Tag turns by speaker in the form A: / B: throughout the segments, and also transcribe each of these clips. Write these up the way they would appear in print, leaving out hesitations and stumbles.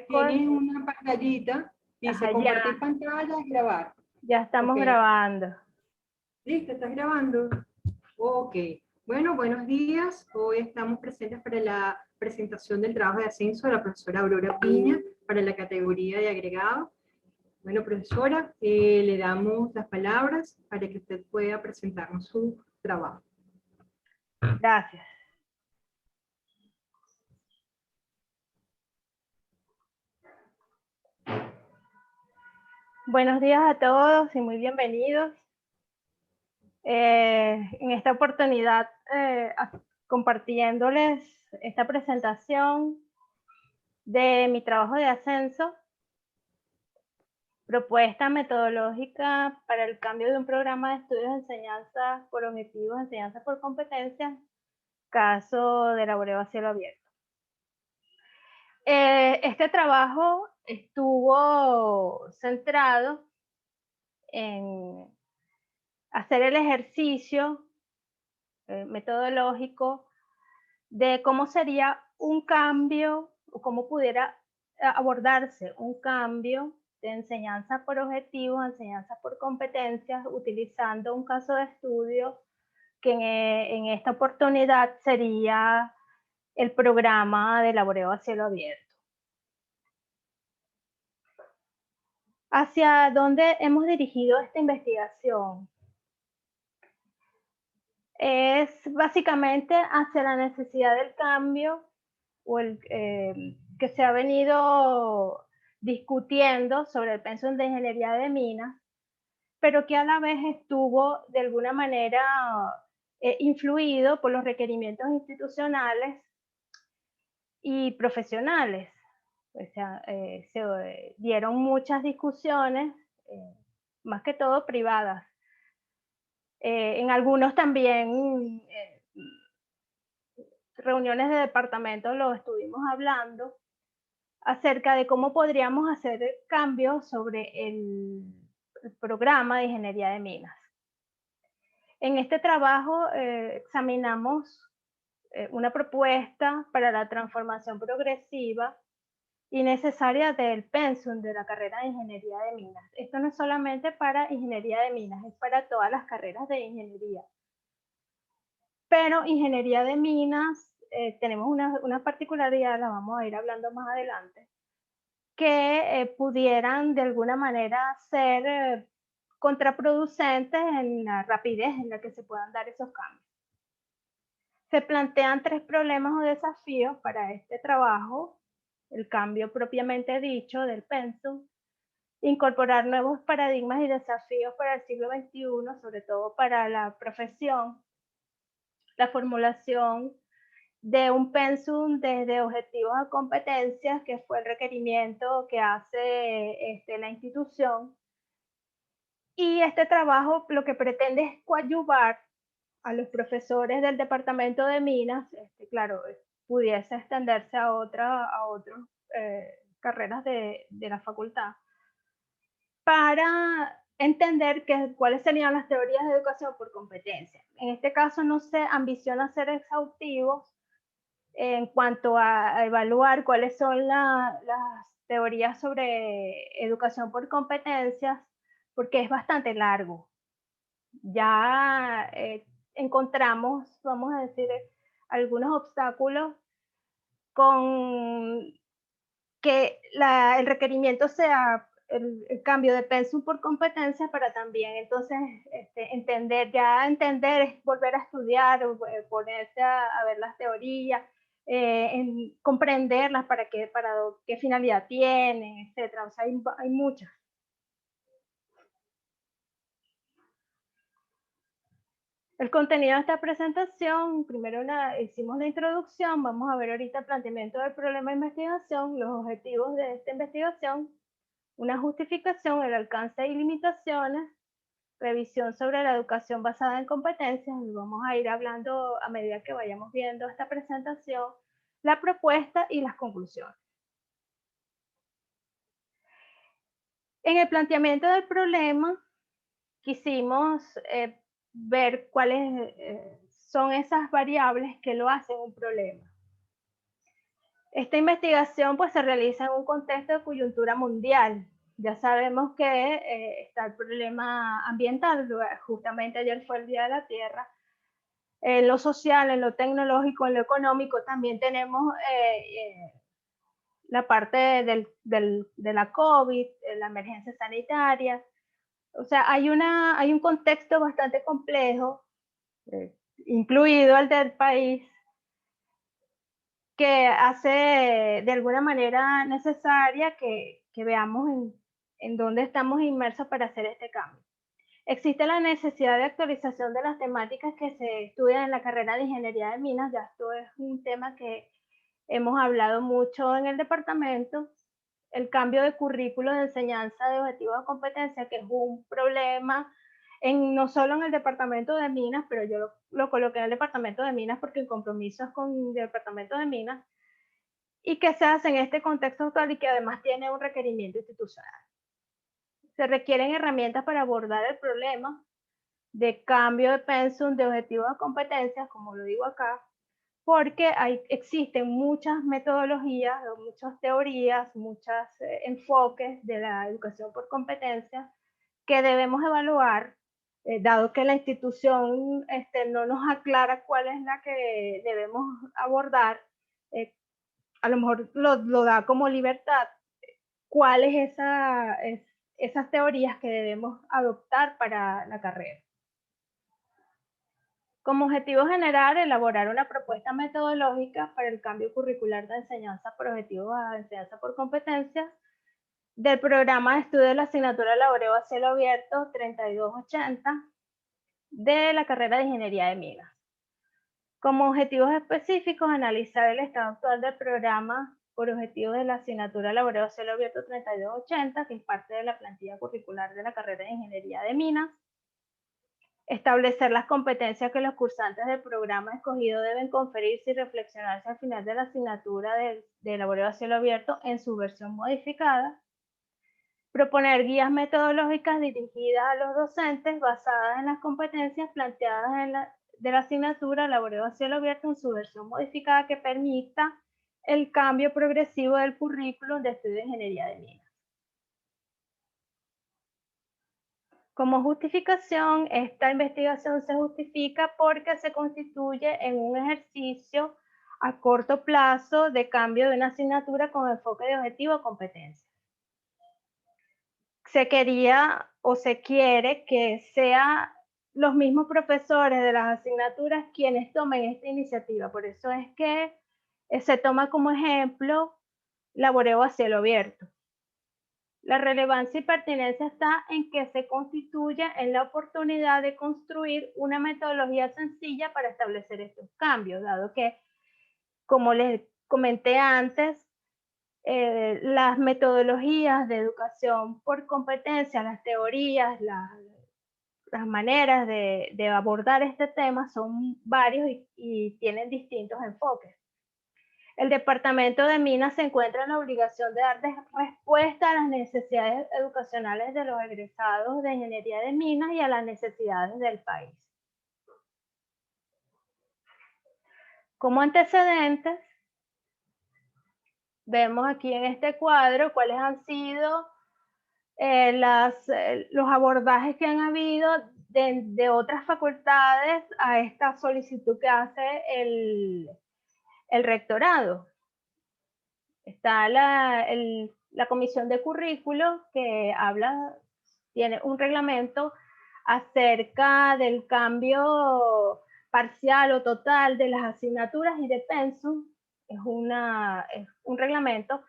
A: Tienes una pantallita, dice
B: Ajá,
A: compartir pantalla y grabar.
B: Ya estamos
A: Ok.
B: grabando.
A: ¿Listo? ¿Estás grabando? Ok. Bueno, buenos días. Hoy estamos presentes para la presentación del trabajo de ascenso de la profesora Aurora Piña para la categoría de agregado. Bueno, profesora, le damos las palabras para que usted pueda presentarnos su trabajo.
B: Gracias. Buenos días a todos y muy bienvenidos. En esta oportunidad, compartiéndoles esta presentación de mi trabajo de ascenso, propuesta metodológica para el cambio de un programa de estudios de enseñanza por objetivos, enseñanza por competencias, caso de laboreo a cielo abierto. Este trabajo estuvo centrado en hacer el ejercicio metodológico de cómo sería un cambio o cómo pudiera abordarse un cambio de enseñanza por objetivos a enseñanza por competencias utilizando un caso de estudio que en esta oportunidad sería el programa de laboreo a cielo abierto. ¿Hacia dónde hemos dirigido esta investigación? Es básicamente hacia la necesidad del cambio o que se ha venido discutiendo sobre el pensum de ingeniería de minas, pero que a la vez estuvo de alguna manera influido por los requerimientos institucionales y profesionales. O sea, se dieron muchas discusiones, más que todo privadas. En algunos también reuniones de departamento lo estuvimos hablando acerca de cómo podríamos hacer cambios sobre el programa de ingeniería de minas. En este trabajo examinamos una propuesta para la transformación progresiva y necesaria del pensum de la carrera de ingeniería de minas. Esto no es solamente para ingeniería de minas, es para todas las carreras de ingeniería. Pero ingeniería de minas, tenemos una particularidad, la vamos a ir hablando más adelante, que pudieran de alguna manera ser contraproducentes en la rapidez en la que se puedan dar esos cambios. Se plantean 3 problemas o desafíos para este trabajo: el cambio propiamente dicho del pensum, incorporar nuevos paradigmas y desafíos para el siglo XXI, sobre todo para la profesión, la formulación de un pensum desde objetivos a competencias, que fue el requerimiento que hace la institución. Y este trabajo lo que pretende es coadyuvar a los profesores del departamento de minas, claro, pudiese extenderse a otras carreras de la facultad, para entender cuáles serían las teorías de educación por competencia. En este caso no se ambiciona ser exhaustivos en cuanto a evaluar cuáles son las teorías sobre educación por competencias, porque es bastante largo. Ya encontramos, vamos a decir, algunos obstáculos con que el requerimiento sea el cambio de pensum por competencia, para también entonces entender es volver a estudiar, ponerse a ver las teorías, comprenderlas para qué finalidad tienen, etcétera. O sea, hay muchas. El contenido de esta presentación, primero hicimos la introducción, vamos a ver ahorita el planteamiento del problema de investigación, los objetivos de esta investigación, una justificación, el alcance y limitaciones, revisión sobre la educación basada en competencias, y vamos a ir hablando a medida que vayamos viendo esta presentación, la propuesta y las conclusiones. En el planteamiento del problema, quisimos ver cuáles son esas variables que lo hacen un problema. Esta investigación pues se realiza en un contexto de coyuntura mundial. Ya sabemos que está el problema ambiental, justamente ayer fue el Día de la Tierra. En lo social, en lo tecnológico, en lo económico también tenemos la parte de la COVID, la emergencia sanitaria. O sea, hay un contexto bastante complejo, incluido el del país, que hace de alguna manera necesaria que veamos en dónde estamos inmersos para hacer este cambio. Existe la necesidad de actualización de las temáticas que se estudian en la carrera de Ingeniería de Minas. Ya esto es un tema que hemos hablado mucho en el departamento. El cambio de currículo de enseñanza de objetivos de competencia, que es un problema no solo en el departamento de Minas, pero yo lo coloqué en el departamento de Minas porque el compromiso es con el departamento de Minas, y que se hace en este contexto actual y que además tiene un requerimiento institucional. Se requieren herramientas para abordar el problema de cambio de pensum de objetivos de competencias, como lo digo acá, porque existen muchas metodologías, muchas teorías, muchos enfoques de la educación por competencias que debemos evaluar, dado que la institución no nos aclara cuál es la que debemos abordar. A lo mejor lo da como libertad, cuáles esas teorías que debemos adoptar para la carrera. Como objetivo general, elaborar una propuesta metodológica para el cambio curricular de enseñanza por objetivos a enseñanza por competencias del programa de estudio de la asignatura Laboreo a cielo abierto 3280 de la carrera de Ingeniería de Minas. Como objetivos específicos, analizar el estado actual del programa por objetivos de la asignatura Laboreo a cielo abierto 3280, que es parte de la plantilla curricular de la carrera de Ingeniería de Minas. Establecer las competencias que los cursantes del programa escogido deben conferirse y reflexionarse al final de la asignatura de Laboreo a cielo abierto en su versión modificada. Proponer guías metodológicas dirigidas a los docentes basadas en las competencias planteadas de la asignatura Laboreo a cielo abierto en su versión modificada, que permita el cambio progresivo del currículum de estudio de Ingeniería de Minas. Como justificación, esta investigación se justifica porque se constituye en un ejercicio a corto plazo de cambio de una asignatura con enfoque de objetivo a competencia. Se quería o se quiere que sean los mismos profesores de las asignaturas quienes tomen esta iniciativa. Por eso es que se toma como ejemplo Laboreo a cielo abierto. La relevancia y pertinencia está en que se constituye en la oportunidad de construir una metodología sencilla para establecer estos cambios, dado que, como les comenté antes, las metodologías de educación por competencia, las teorías, las maneras de abordar este tema son varios y tienen distintos enfoques. El Departamento de Minas se encuentra en la obligación de dar respuesta a las necesidades educacionales de los egresados de Ingeniería de Minas y a las necesidades del país. Como antecedentes, vemos aquí en este cuadro cuáles han sido los abordajes que han habido de otras facultades a esta solicitud que hace el rectorado. Está la comisión de currículo que tiene un reglamento acerca del cambio parcial o total de las asignaturas y de pensum. Es un reglamento.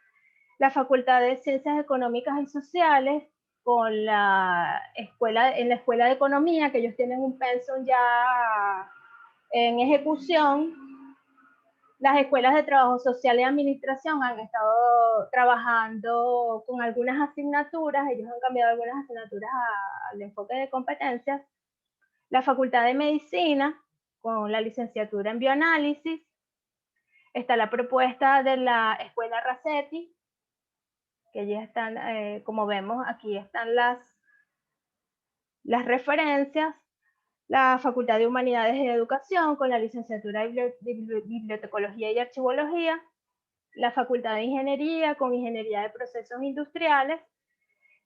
B: La Facultad de Ciencias Económicas y Sociales, en la Escuela de Economía, que ellos tienen un pensum ya en ejecución. Las escuelas de trabajo social y administración han estado trabajando con algunas asignaturas, ellos han cambiado algunas asignaturas al enfoque de competencias. La Facultad de Medicina, con la licenciatura en bioanálisis. Está la propuesta de la Escuela Racetti, que ya están, como vemos, aquí están las referencias. La Facultad de Humanidades y Educación, con la licenciatura de Bibliotecología y Archivología. la Facultad de Ingeniería con Ingeniería de Procesos Industriales.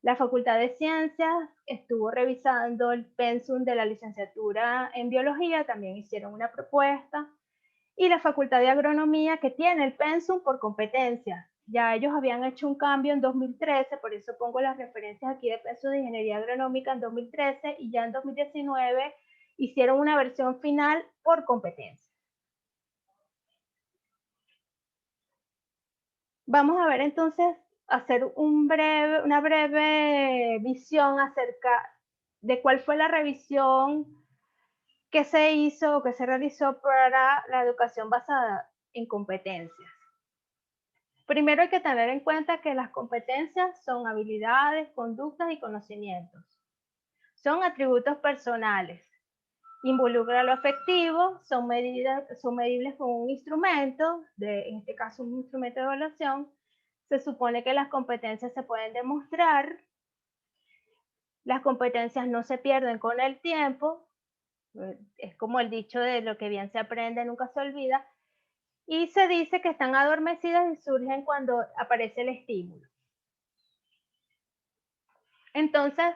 B: La Facultad de Ciencias estuvo revisando el pensum de la licenciatura en Biología, también hicieron una propuesta. Y la Facultad de Agronomía, que tiene el pensum por competencias. Ya ellos habían hecho un cambio en 2013, por eso pongo las referencias aquí de pensum de Ingeniería Agronómica en 2013, y ya en 2019 hicieron una versión final por competencias. Vamos a ver entonces, hacer una breve visión acerca de cuál fue la revisión que se hizo o que se realizó para la educación basada en competencias. Primero hay que tener en cuenta que las competencias son habilidades, conductas y conocimientos. Son atributos personales. Involucra lo afectivo, son medibles con un instrumento, en este caso un instrumento de evaluación. Se supone que las competencias se pueden demostrar. Las competencias no se pierden con el tiempo. Es como el dicho de lo que bien se aprende nunca se olvida. Y se dice que están adormecidas y surgen cuando aparece el estímulo. Entonces,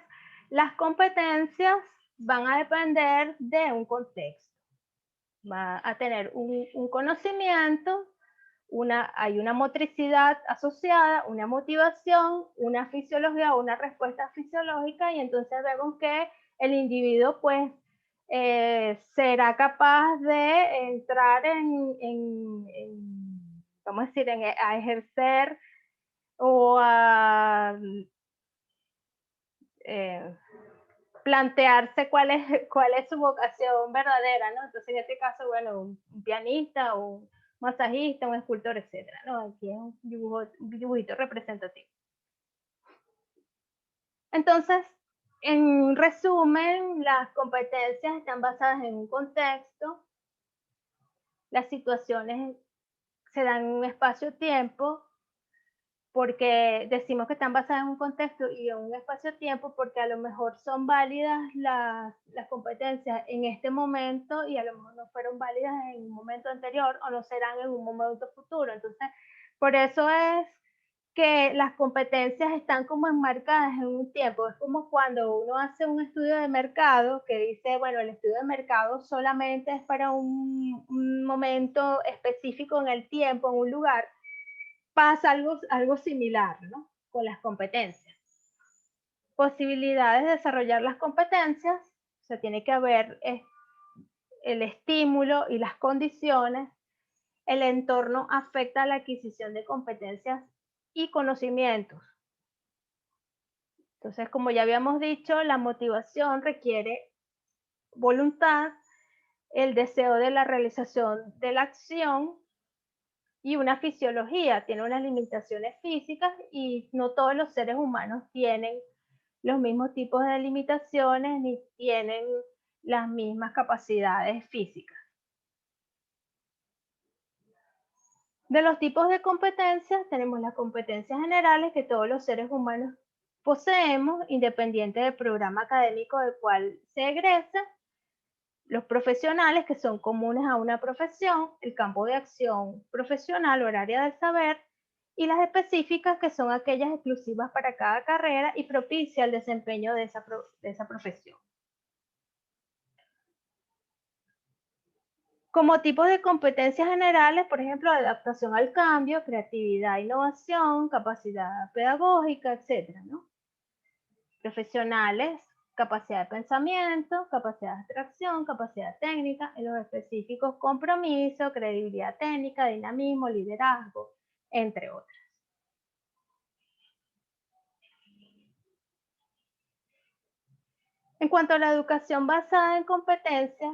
B: las competencias van a depender de un contexto. Va a tener un conocimiento, hay una motricidad asociada, una motivación, una fisiología o una respuesta fisiológica, y entonces vemos que el individuo pues será capaz de entrar vamos a decir, a ejercer o a plantearse cuál es su vocación verdadera, ¿no? Entonces, en este caso, bueno, un pianista, un masajista, un escultor, etcétera, ¿no? Aquí es un dibujito representativo. Entonces, en resumen, las competencias están basadas en un contexto, las situaciones se dan en un espacio-tiempo, porque decimos que están basadas en un contexto y en un espacio-tiempo porque a lo mejor son válidas las competencias en este momento y a lo mejor no fueron válidas en un momento anterior o no serán en un momento futuro. Entonces, por eso es que las competencias están como enmarcadas en un tiempo. Es como cuando uno hace un estudio de mercado que dice, bueno, el estudio de mercado solamente es para un momento específico en el tiempo, en un lugar. Pasa algo similar, ¿no? Con las competencias. Posibilidades de desarrollar las competencias, o sea, tiene que haber el estímulo y las condiciones. El entorno afecta a la adquisición de competencias y conocimientos. Entonces, como ya habíamos dicho, la motivación requiere voluntad, el deseo de la realización de la acción y una fisiología, tiene unas limitaciones físicas y no todos los seres humanos tienen los mismos tipos de limitaciones ni tienen las mismas capacidades físicas. De los tipos de competencias tenemos las competencias generales que todos los seres humanos poseemos, independiente del programa académico del cual se egresa. Los profesionales, que son comunes a una profesión, el campo de acción profesional o área del saber, y las específicas, que son aquellas exclusivas para cada carrera y propicia el desempeño de esa profesión. Como tipos de competencias generales, por ejemplo, adaptación al cambio, creatividad, innovación, capacidad pedagógica, etc., ¿no? Profesionales, capacidad de pensamiento, capacidad de abstracción, capacidad técnica, en los específicos compromiso, credibilidad técnica, dinamismo, liderazgo, entre otras. En cuanto a la educación basada en competencias,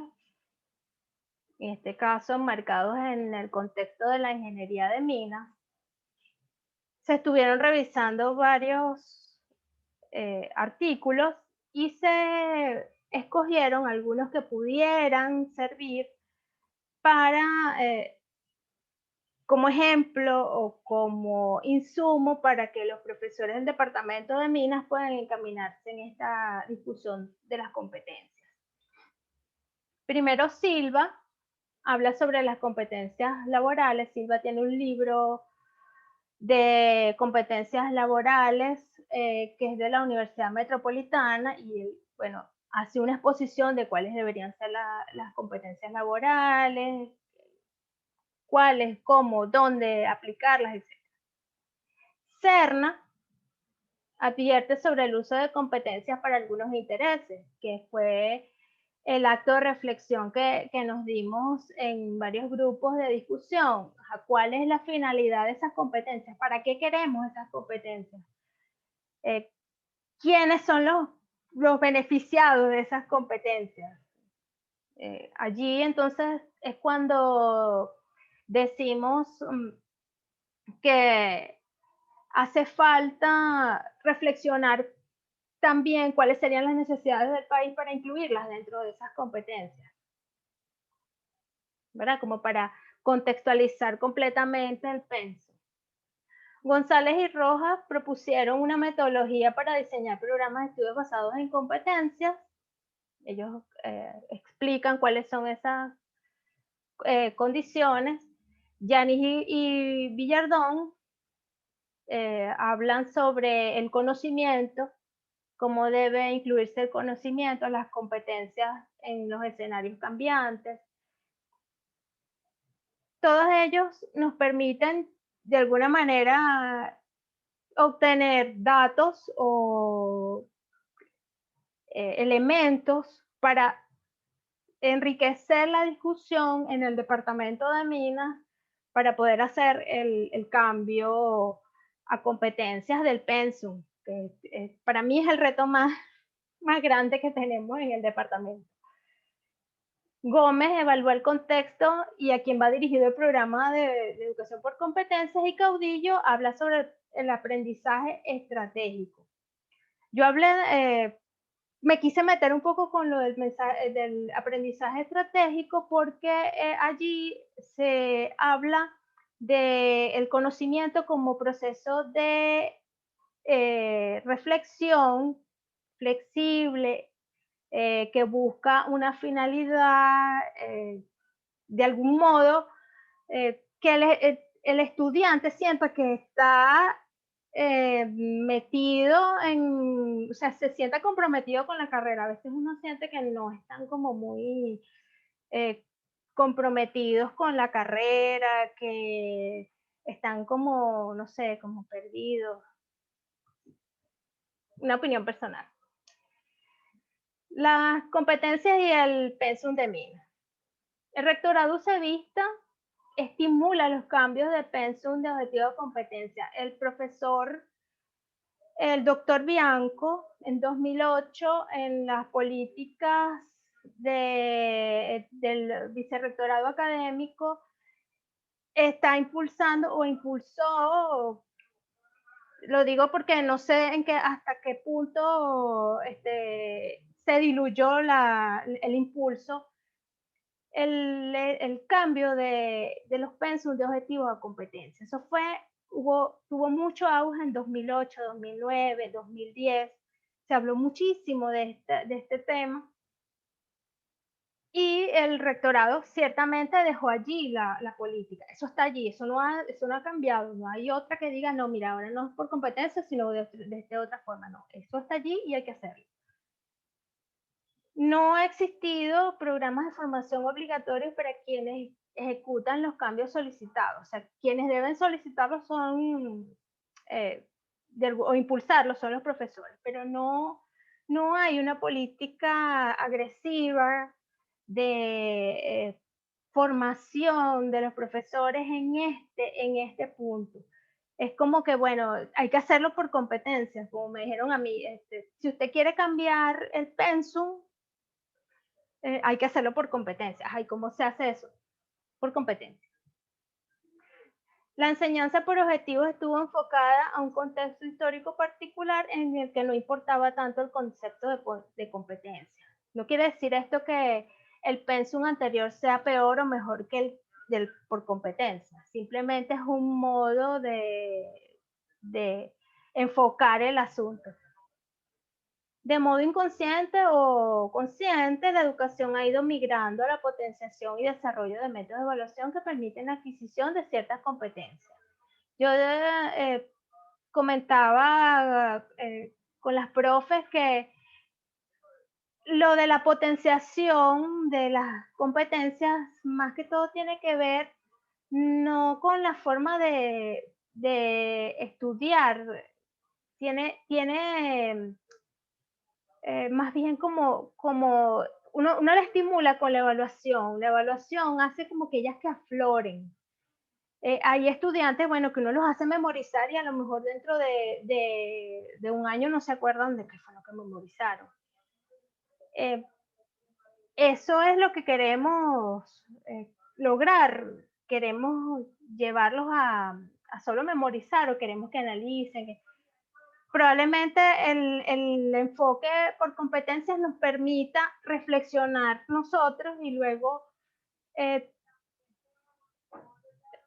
B: en este caso enmarcados en el contexto de la ingeniería de minas, se estuvieron revisando varios artículos y se escogieron algunos que pudieran servir para, como ejemplo o como insumo para que los profesores del departamento de minas puedan encaminarse en esta discusión de las competencias. Primero, Silva habla sobre las competencias laborales. Silva tiene un libro de competencias laborales, que es de la Universidad Metropolitana, y él, bueno, hace una exposición de cuáles deberían ser las competencias laborales, cuáles, cómo, dónde aplicarlas, etc. Cerna advierte sobre el uso de competencias para algunos intereses, que fue el acto de reflexión que nos dimos en varios grupos de discusión. ¿Cuál es la finalidad de esas competencias? ¿Para qué queremos esas competencias? ¿Quiénes son los beneficiados de esas competencias? Allí entonces es cuando decimos que hace falta reflexionar también cuáles serían las necesidades del país para incluirlas dentro de esas competencias, ¿verdad? Como para contextualizar completamente el pensum. González y Rojas propusieron una metodología para diseñar programas de estudios basados en competencias. Ellos explican cuáles son esas condiciones. Yanis y Villardón hablan sobre el conocimiento, cómo debe incluirse el conocimiento, las competencias en los escenarios cambiantes. Todos ellos nos permiten de alguna manera obtener datos o elementos para enriquecer la discusión en el departamento de Minas para poder hacer el cambio a competencias del pensum, que para mí es el reto más grande que tenemos en el departamento. Gómez evalúa el contexto y a quien va dirigido el programa de educación por competencias, y Caudillo habla sobre el aprendizaje estratégico. Yo me quise meter un poco con lo del aprendizaje estratégico porque allí se habla del conocimiento como proceso de reflexión flexible, que busca una finalidad, de algún modo, que el estudiante sienta que está metido o sea, se sienta comprometido con la carrera. A veces uno siente que no están como muy comprometidos con la carrera, que están como, no sé, como perdidos. Una opinión personal. Las competencias y el pensum de Minas. El rectorado UCEBista estimula los cambios de pensum de objetivo de competencia. El doctor Bianco, en 2008, en las políticas del vicerrectorado académico, está impulsando o impulsó, lo digo porque no sé hasta qué punto se diluyó el impulso, el cambio de los pensum de objetivos a competencia. Eso tuvo mucho auge en 2008, 2009, 2010. Se habló muchísimo de este tema. Y el rectorado ciertamente dejó allí la política. Eso está allí, eso no ha cambiado. No hay otra que diga, no, mira, ahora no es por competencia, sino de otra forma. No, eso está allí y hay que hacerlo. No ha existido programas de formación obligatorios para quienes ejecutan los cambios solicitados. O sea, quienes deben solicitarlos son, o impulsarlos son los profesores, pero no hay una política agresiva de formación de los profesores en este punto. Es como que, bueno, hay que hacerlo por competencias, como me dijeron a mí. Si usted quiere cambiar el pensum, hay que hacerlo por competencias. ¿Y cómo se hace eso? Por competencias. La enseñanza por objetivos estuvo enfocada a un contexto histórico particular en el que no importaba tanto el concepto de competencia. No quiere decir esto que el pensum anterior sea peor o mejor que el por competencia. Simplemente es un modo de enfocar el asunto. De modo inconsciente o consciente, la educación ha ido migrando a la potenciación y desarrollo de métodos de evaluación que permiten la adquisición de ciertas competencias. Yo comentaba con las profes que lo de la potenciación de las competencias, más que todo tiene que ver no con la forma de estudiar, tiene más bien como uno la estimula con la evaluación hace como que ellas que afloren. Hay estudiantes, bueno, que uno los hace memorizar y a lo mejor dentro de un año no se acuerdan de qué fue lo que memorizaron. Eh, Eso es lo que queremos lograr. Queremos llevarlos a solo memorizar o queremos que analicen. Probablemente el enfoque por competencias nos permita reflexionar nosotros y luego eh,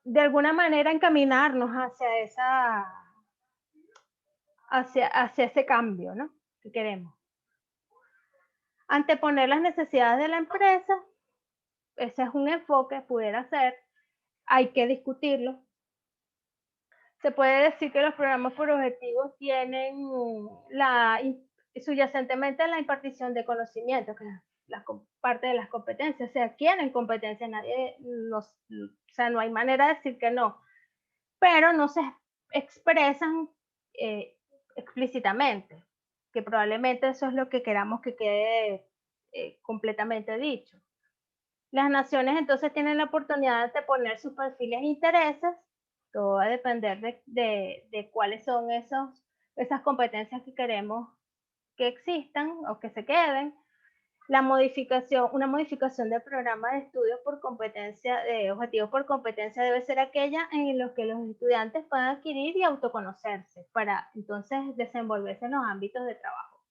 B: de alguna manera encaminarnos hacia ese cambio, ¿no? Que queremos. Anteponer las necesidades de la empresa, ese es un enfoque, pudiera ser, hay que discutirlo. Se puede decir que los programas por objetivos tienen subyacentemente la impartición de conocimiento, que es parte de las competencias, se adquieren competencias, o sea, no hay manera de decir que no, pero no se expresan explícitamente, que probablemente eso es lo que queramos que quede completamente dicho. Las naciones entonces tienen la oportunidad de poner sus perfiles e intereses, todo va a depender de cuáles son esas competencias que queremos que existan o que se queden. Una modificación del programa de estudios por competencia, de objetivos por competencia, debe ser aquella en los que los estudiantes puedan adquirir y autoconocerse para entonces desenvolverse en los ámbitos de trabajo.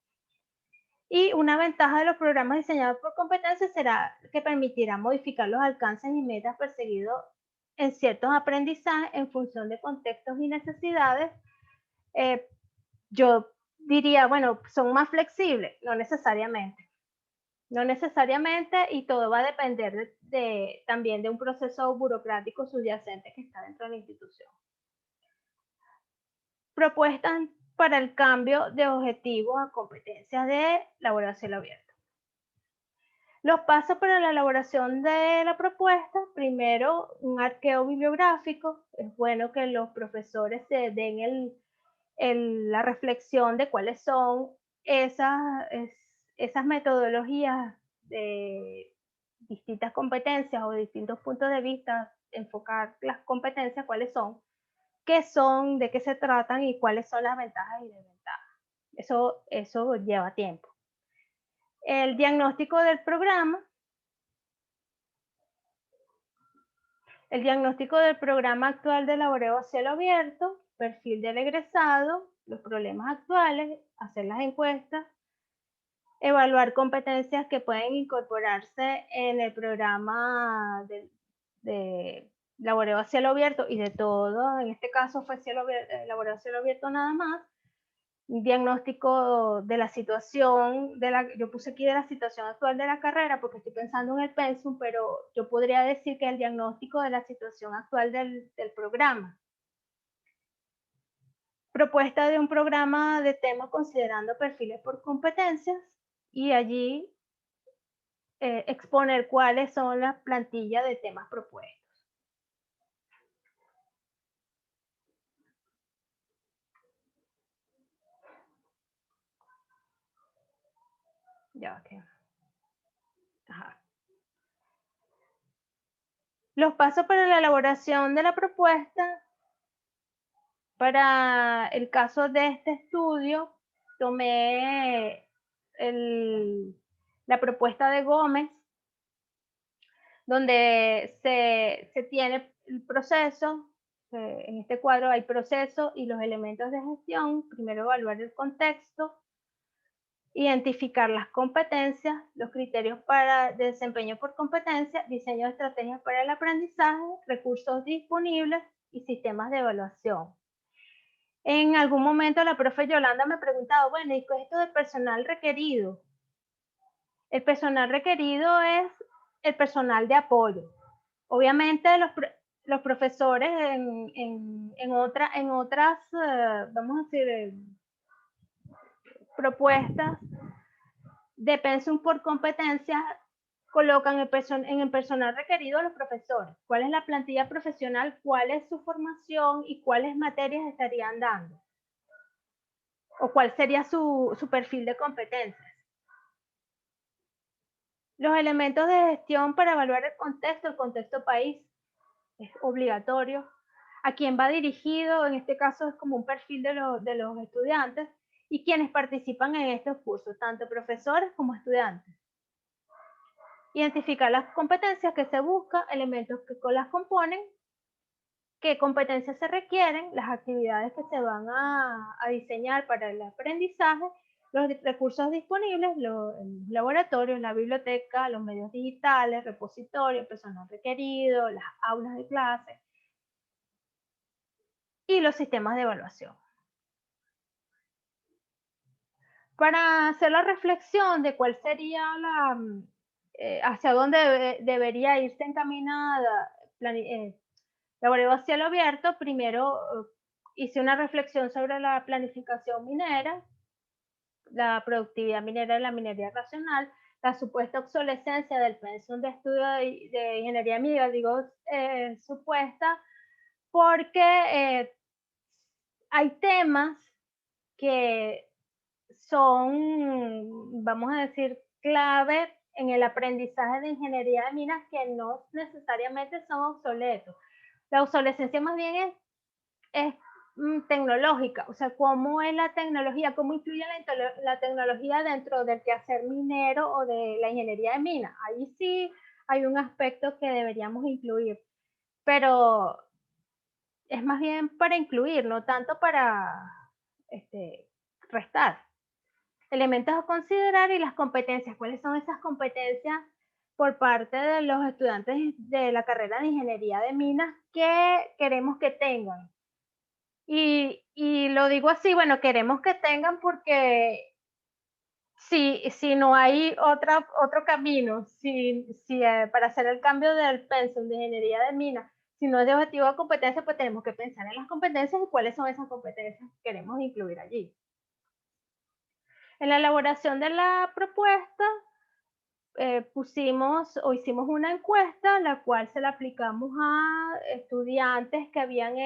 B: Y una ventaja de los programas diseñados por competencias será que permitirá modificar los alcances y metas perseguidos en ciertos aprendizajes en función de contextos y necesidades. Yo diría, bueno, son más flexibles, no necesariamente. No necesariamente, y todo va a depender también de un proceso burocrático subyacente que está dentro de la institución. Propuestas para el cambio de objetivos a competencias de laboratorio a cielo abierto. Los pasos para la elaboración de la propuesta: primero, un arqueo bibliográfico. Es bueno que los profesores se den la reflexión de cuáles son esas metodologías de distintas competencias o distintos puntos de vista, enfocar las competencias, cuáles son, qué son, de qué se tratan y cuáles son las ventajas y desventajas. Eso lleva tiempo. El diagnóstico del programa. El diagnóstico del programa actual de laboreo a cielo abierto, perfil del egresado, los problemas actuales, hacer las encuestas, evaluar competencias que pueden incorporarse en el programa de laboreo a cielo abierto y de todo, en este caso fue laboreo a cielo abierto nada más. Un diagnóstico de la situación, yo puse aquí de la situación actual de la carrera porque estoy pensando en el pensum, pero yo podría decir que el diagnóstico de la situación actual del programa. Propuesta de un programa de temas considerando perfiles por competencias y allí exponer cuáles son las plantillas de temas propuestos. Ya, okay. Ajá. Los pasos para la elaboración de la propuesta. Para el caso de este estudio, tomé la propuesta de Gómez, donde se tiene el proceso, en este cuadro hay proceso y los elementos de gestión. Primero evaluar el contexto, identificar las competencias, los criterios para desempeño por competencia, diseño de estrategias para el aprendizaje, recursos disponibles y sistemas de evaluación. En algún momento la profe Yolanda me preguntaba, bueno, ¿y qué es esto de personal requerido? El personal requerido es el personal de apoyo. Obviamente los profesores en otras, vamos a decir, propuestas de pensum por competencias, colocan en el personal requerido a los profesores. ¿Cuál es la plantilla profesional? ¿Cuál es su formación? ¿Y cuáles materias estarían dando? ¿O cuál sería su perfil de competencias? Los elementos de gestión para evaluar el contexto país, es obligatorio. ¿A quién va dirigido? En este caso es como un perfil de los estudiantes y quienes participan en estos cursos, tanto profesores como estudiantes. Identificar las competencias que se buscan, elementos que las componen, qué competencias se requieren, las actividades que se van a diseñar para el aprendizaje, los recursos disponibles, los laboratorios, la biblioteca, los medios digitales, repositorios, personal requerido, las aulas de clase y los sistemas de evaluación. Para hacer la reflexión de cuál sería hacia dónde debería irse encaminada Laboreo a cielo abierto, primero hice una reflexión sobre la planificación minera, la productividad minera y la minería racional, la supuesta obsolescencia del pensum de estudio de ingeniería minera, digo supuesta, porque hay temas que son, vamos a decir, clave en el aprendizaje de ingeniería de minas que no necesariamente son obsoletos. La obsolescencia más bien es tecnológica, o sea, cómo es la tecnología, cómo influye la tecnología dentro del quehacer minero o de la ingeniería de minas. Ahí sí hay un aspecto que deberíamos incluir, pero es más bien para incluir, no tanto para restar. Elementos a considerar y las competencias. ¿Cuáles son esas competencias por parte de los estudiantes de la carrera de ingeniería de minas que queremos que tengan? Y lo digo así, bueno, queremos que tengan porque si no hay otro camino, para hacer el cambio del pensum de ingeniería de minas, si no es de objetivo de competencia, pues tenemos que pensar en las competencias y cuáles son esas competencias que queremos incluir allí. En la elaboración de la propuesta, hicimos una encuesta, la cual se la aplicamos a estudiantes que habían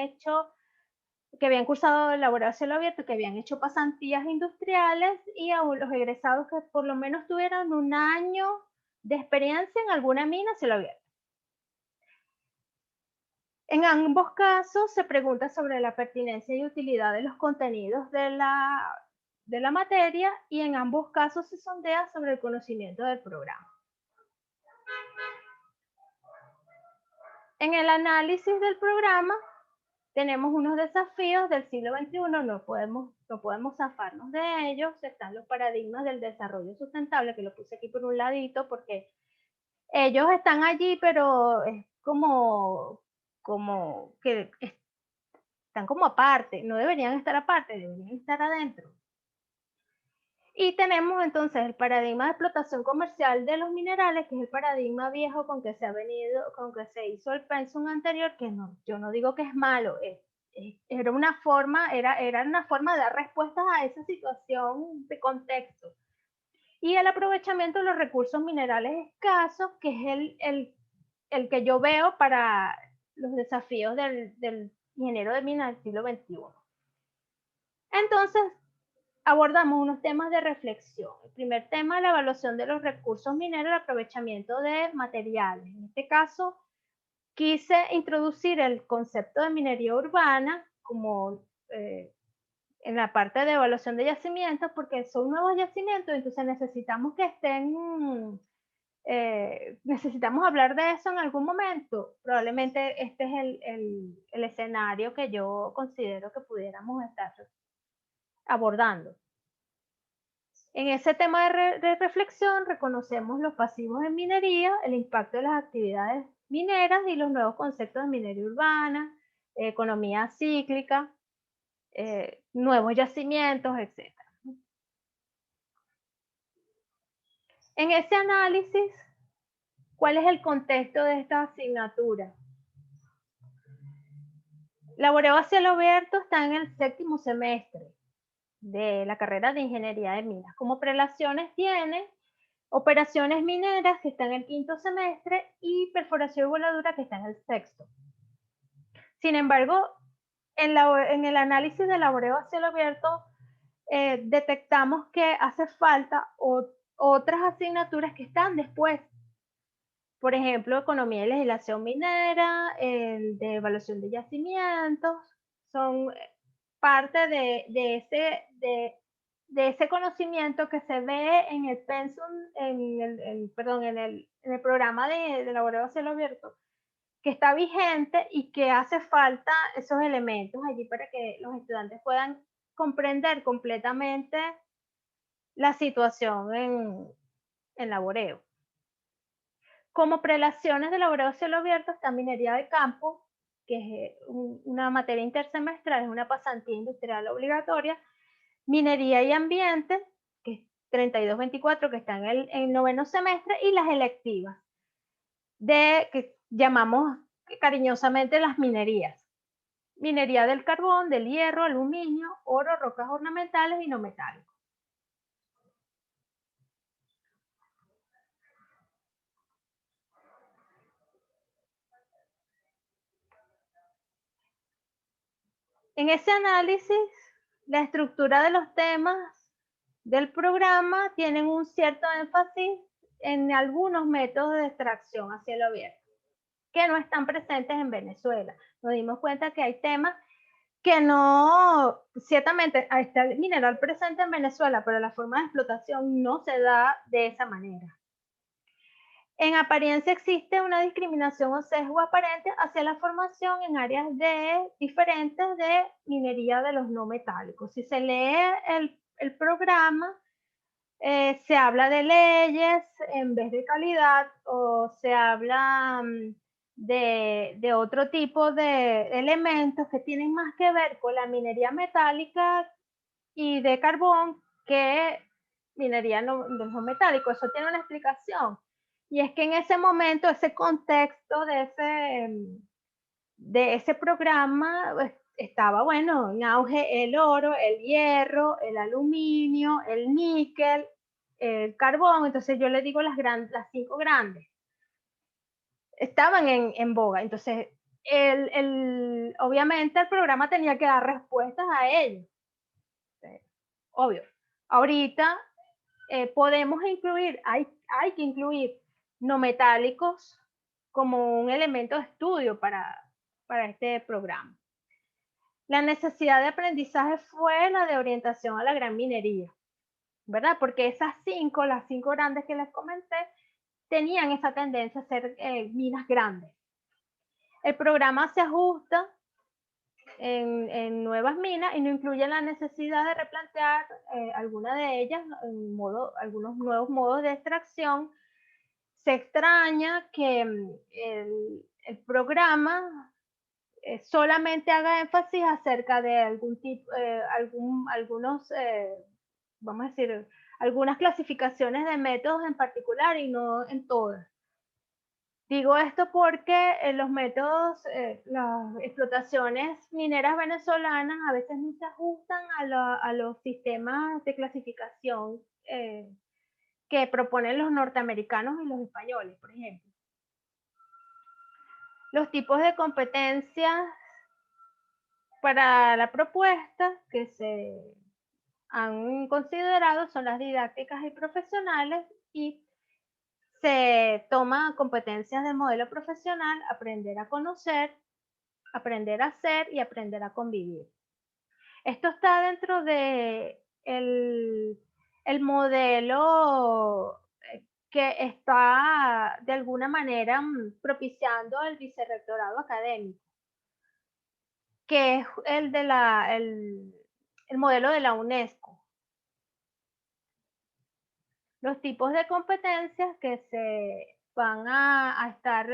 B: cursado el laboratorio a cielo abierto, que habían hecho pasantías industriales y a los egresados que por lo menos tuvieran un año de experiencia en alguna mina a cielo abierto. En ambos casos se pregunta sobre la pertinencia y utilidad de los contenidos de la materia y en ambos casos se sondea sobre el conocimiento del programa. En el análisis del programa tenemos unos desafíos del siglo XXI, no podemos zafarnos de ellos. Están los paradigmas del desarrollo sustentable, que lo puse aquí por un ladito porque ellos están allí, pero es como que están como aparte, no deberían estar aparte, deberían estar adentro. Y tenemos entonces el paradigma de explotación comercial de los minerales, que es el paradigma viejo con que se hizo el pensum anterior, que no, yo no digo que es malo, era una forma de dar respuestas a esa situación de contexto. Y el aprovechamiento de los recursos minerales escasos, que es el que yo veo para los desafíos del ingeniero de minas del siglo XXI. Entonces, abordamos unos temas de reflexión. El primer tema, la evaluación de los recursos mineros, el aprovechamiento de materiales. En este caso, quise introducir el concepto de minería urbana como en la parte de evaluación de yacimientos, porque son nuevos yacimientos, entonces necesitamos que estén, necesitamos hablar de eso en algún momento. Probablemente este es el escenario que yo considero que pudiéramos estar abordando. En ese tema de reflexión reconocemos los pasivos en minería, el impacto de las actividades mineras y los nuevos conceptos de minería urbana, economía cíclica, nuevos yacimientos, etc. En ese análisis, ¿cuál es el contexto de esta asignatura? Laboreo a cielo abierto está en el 7º semestre de la carrera de Ingeniería de Minas. Como prelaciones tiene operaciones mineras, que está en el 5º semestre, y perforación y voladura, que está en el 6º. Sin embargo, en el análisis de laboreo a cielo abierto, detectamos que hace falta otras asignaturas que están después. Por ejemplo, economía y legislación minera, el de evaluación de yacimientos, son parte de ese conocimiento que se ve en el pensum, en el programa de laboreo a cielo abierto, que está vigente y que hace falta esos elementos allí para que los estudiantes puedan comprender completamente la situación en laboreo. Como prelaciones de laboreo a cielo abierto está minería de campo, que es una materia intersemestral, es una pasantía industrial obligatoria, minería y ambiente, que es 32-24, que está en el 9º semestre, y las electivas, que llamamos cariñosamente las minerías. Minería del carbón, del hierro, aluminio, oro, rocas ornamentales y no metálicos. En ese análisis, la estructura de los temas del programa tienen un cierto énfasis en algunos métodos de extracción a cielo abierto, que no están presentes en Venezuela. Nos dimos cuenta que hay temas que no, ciertamente está el mineral presente en Venezuela, pero la forma de explotación no se da de esa manera. En apariencia existe una discriminación o sesgo aparente hacia la formación en áreas diferentes de minería de los no metálicos. Si se lee el programa, se habla de leyes en vez de calidad, o se habla de otro tipo de elementos que tienen más que ver con la minería metálica y de carbón que minería de los no metálicos. Eso tiene una explicación. Y es que en ese momento, ese contexto de ese programa, estaba, bueno, en auge el oro, el hierro, el aluminio, el níquel, el carbón. Entonces yo le digo las 5 grandes. Estaban en boga. Entonces, obviamente el programa tenía que dar respuestas a ellos. Obvio. Ahorita podemos incluir, hay que incluir no metálicos como un elemento de estudio para este programa. La necesidad de aprendizaje fue la de orientación a la gran minería, ¿verdad? Porque las 5 grandes que les comenté, tenían esa tendencia a ser minas grandes. El programa se ajusta en nuevas minas y no incluye la necesidad de replantear alguna de ellas, algunos nuevos modos de extracción. Se extraña que el programa solamente haga énfasis acerca de vamos a decir, algunas clasificaciones de métodos en particular y no en todas. Digo esto porque los métodos, las explotaciones mineras venezolanas a veces no se ajustan a los sistemas de clasificación que proponen los norteamericanos y los españoles, por ejemplo. Los tipos de competencias para la propuesta que se han considerado son las didácticas y profesionales, y se toman competencias del modelo profesional: aprender a conocer, aprender a hacer y aprender a convivir. Esto está dentro de el modelo que está de alguna manera propiciando el vicerrectorado académico, que es el modelo de la UNESCO. Los tipos de competencias que se van a estar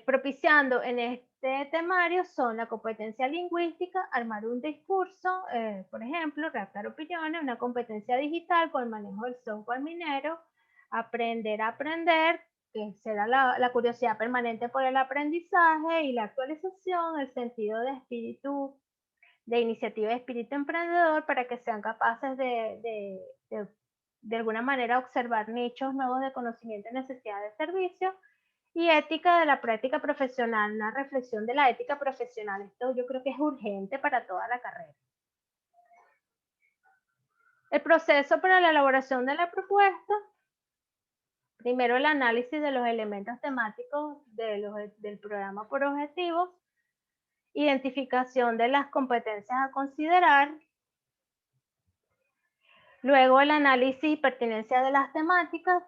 B: propiciando en este temario son la competencia lingüística: armar un discurso, por ejemplo, redactar opiniones; una competencia digital con el manejo del software minero; aprender a aprender, que será la curiosidad permanente por el aprendizaje y la actualización, el sentido de espíritu, de iniciativa y espíritu emprendedor para que sean capaces de alguna manera observar nichos nuevos de conocimiento y necesidad de servicio, y ética de la práctica profesional, una reflexión de la ética profesional. Esto yo creo que es urgente para toda la carrera. El proceso para la elaboración de la propuesta: primero el análisis de los elementos temáticos del programa por objetivos, identificación de las competencias a considerar, luego el análisis y pertinencia de las temáticas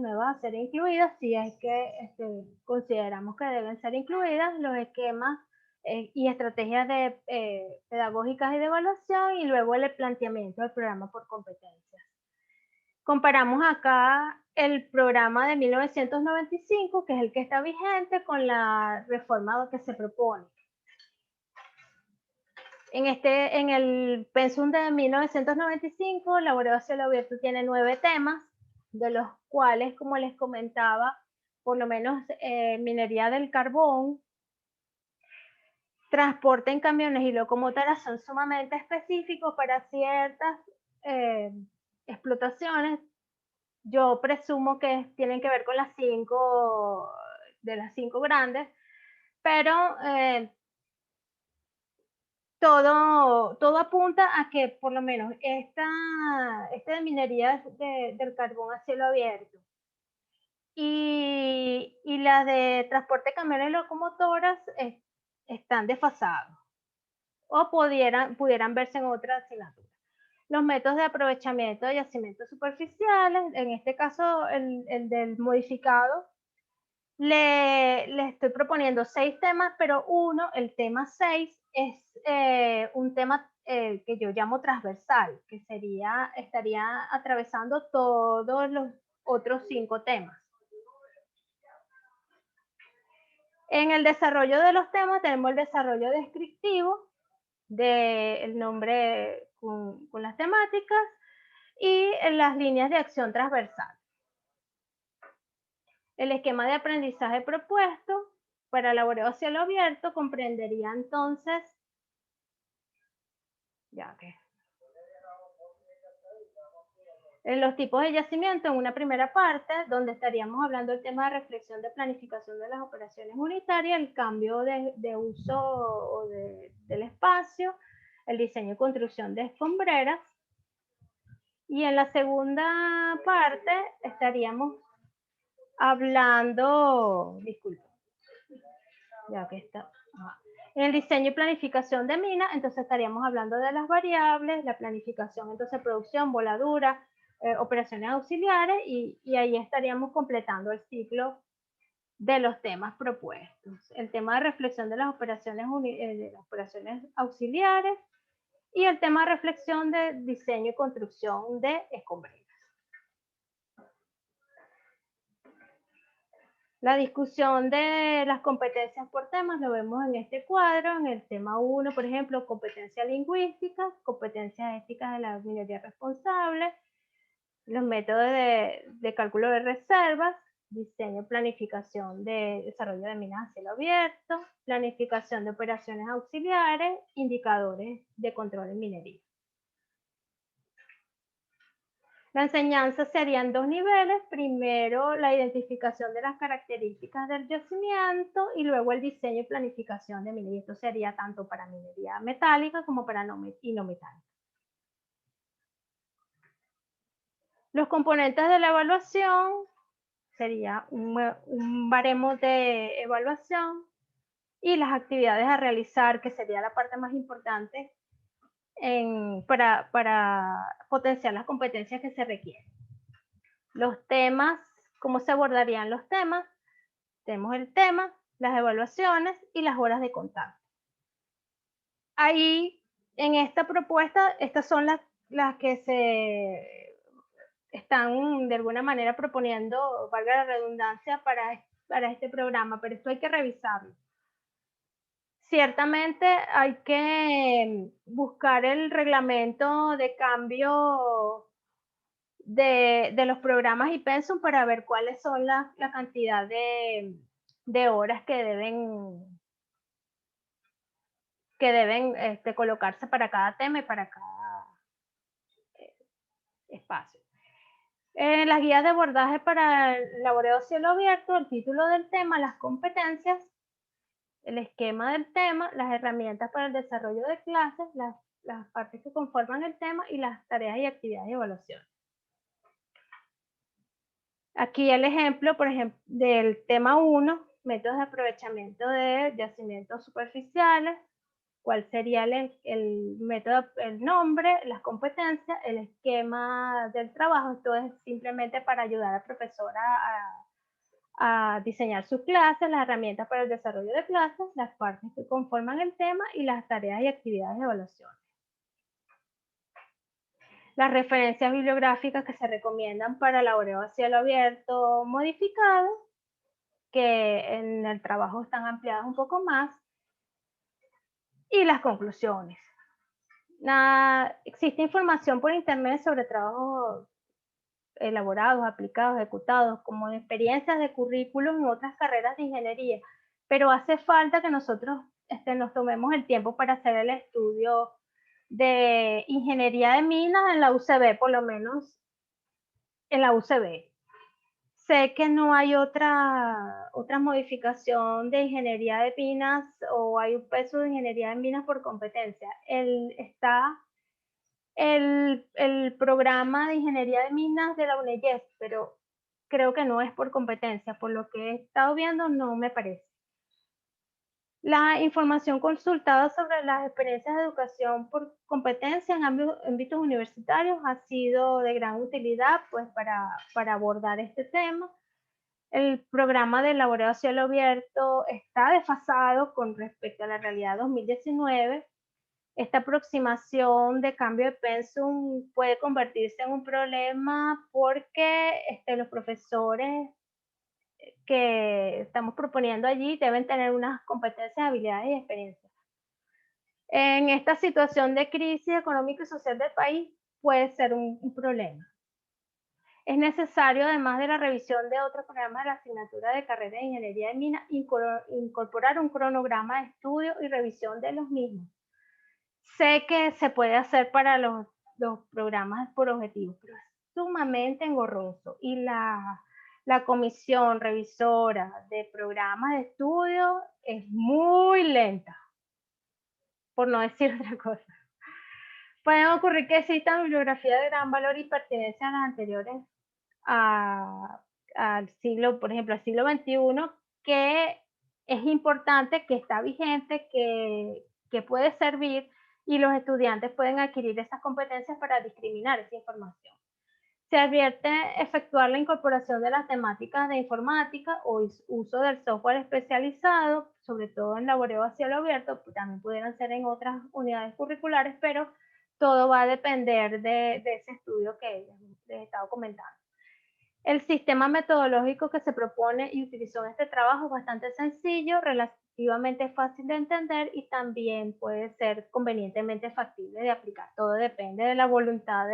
B: nuevas a ser incluidas, si es que consideramos que deben ser incluidas, los esquemas y estrategias pedagógicas y de evaluación, y luego el planteamiento del programa por competencias. Comparamos acá el programa de 1995, que es el que está vigente, con la reforma que se propone. En el pensum de 1995, Laboreo a Cielo Abierto tiene 9 temas, de los cuales, como les comentaba, por lo menos minería del carbón, transporte en camiones y locomotoras son sumamente específicos para ciertas explotaciones. Yo presumo que tienen que ver con las 5 grandes, pero todo apunta a que por lo menos esta de minería del carbón a cielo abierto y la de transporte de camiones y locomotoras están desfasados o pudieran verse en otra asignatura. Los métodos de aprovechamiento de yacimientos superficiales, en este caso el del modificado, le estoy proponiendo 6 temas, pero el tema 6, es un tema que yo llamo transversal, que estaría atravesando todos los otros 5 temas. En el desarrollo de los temas tenemos el desarrollo descriptivo del nombre con las temáticas y las líneas de acción transversal. El esquema de aprendizaje propuesto para Laboreo a Cielo Abierto comprendería entonces, en los tipos de yacimiento, en una primera parte, donde estaríamos hablando del tema de reflexión de planificación de las operaciones unitarias, el cambio de uso del espacio, el diseño y construcción de escombreras. Y en la segunda parte estaríamos hablando, en el diseño y planificación de minas, entonces estaríamos hablando de las variables, la planificación, entonces producción, voladura, operaciones auxiliares, y ahí estaríamos completando el ciclo de los temas propuestos. El tema de reflexión de las operaciones auxiliares y el tema de reflexión de diseño y construcción de escombreras. La discusión de las competencias por temas lo vemos en este cuadro. En el tema 1, por ejemplo, competencias lingüísticas, competencias éticas de la minería responsable, los métodos de cálculo de reservas, diseño y planificación de desarrollo de minas a cielo abierto, planificación de operaciones auxiliares, indicadores de control en minería. La enseñanza sería en 2 niveles. Primero, la identificación de las características del yacimiento y luego el diseño y planificación de minería. Esto sería tanto para minería metálica como para no metálica. Los componentes de la evaluación sería un baremo de evaluación y las actividades a realizar, que sería la parte más importante para potenciar las competencias que se requieren. Los temas, ¿cómo se abordarían los temas? Tenemos el tema, las evaluaciones y las horas de contacto. Ahí, en esta propuesta, estas son las que se están de alguna manera proponiendo, valga la redundancia, para este programa, pero esto hay que revisarlo. Ciertamente hay que buscar el reglamento de cambio de los programas y pensum para ver cuáles son la cantidad de horas que deben colocarse para cada tema y para cada espacio. En las guías de abordaje para el laboreo a cielo abierto, el título del tema, las competencias, el esquema del tema, las herramientas para el desarrollo de clases, las partes que conforman el tema y las tareas y actividades de evaluación. Aquí el ejemplo, por ejemplo, del tema 1, métodos de aprovechamiento de yacimientos superficiales, cuál sería el método, el nombre, las competencias, el esquema del trabajo. Esto es simplemente para ayudar al profesor a diseñar sus clases, las herramientas para el desarrollo de clases, las partes que conforman el tema y las tareas y actividades de evaluación. Las referencias bibliográficas que se recomiendan para el laboreo a cielo abierto modificado, que en el trabajo están ampliadas un poco más, y las conclusiones. Existe información por internet sobre trabajos elaborados, aplicados, ejecutados, como experiencias de currículum en otras carreras de ingeniería, pero hace falta que nosotros nos tomemos el tiempo para hacer el estudio de ingeniería de minas en la UCB, por lo menos en la UCB. Sé que no hay otra modificación de ingeniería de minas o hay un peso de ingeniería de minas por competencia. Está el programa de ingeniería de minas de la UNEYES, pero creo que no es por competencia. Por lo que he estado viendo, no me parece. La información consultada sobre las experiencias de educación por competencia en ámbitos universitarios ha sido de gran utilidad pues, para abordar este tema. El programa de laboreo a cielo abierto está desfasado con respecto a la realidad 2019. Esta aproximación de cambio de pensum puede convertirse en un problema porque los profesores que estamos proponiendo allí deben tener unas competencias, habilidades y experiencias. En esta situación de crisis económica y social del país puede ser un problema. Es necesario, además de la revisión de otros programas de la asignatura de carrera de Ingeniería de Minas, incorporar un cronograma de estudio y revisión de los mismos. Sé que se puede hacer para los programas por objetivos, pero es sumamente engorroso y la comisión revisora de programas de estudio es muy lenta, por no decir otra cosa. Pueden ocurrir que existan bibliografía de gran valor y pertenencia a las anteriores al siglo, por ejemplo, al siglo XXI, que es importante, que está vigente, que puede servir y los estudiantes pueden adquirir esas competencias para discriminar esa información. Se advierte efectuar la incorporación de las temáticas de informática o uso del software especializado, sobre todo en laboreo a cielo abierto, también pudieran ser en otras unidades curriculares, pero todo va a depender de ese estudio que les he estado comentando. El sistema metodológico que se propone y utilizó en este trabajo es bastante sencillo, relativamente fácil de entender y también puede ser convenientemente factible de aplicar. Todo depende de la voluntad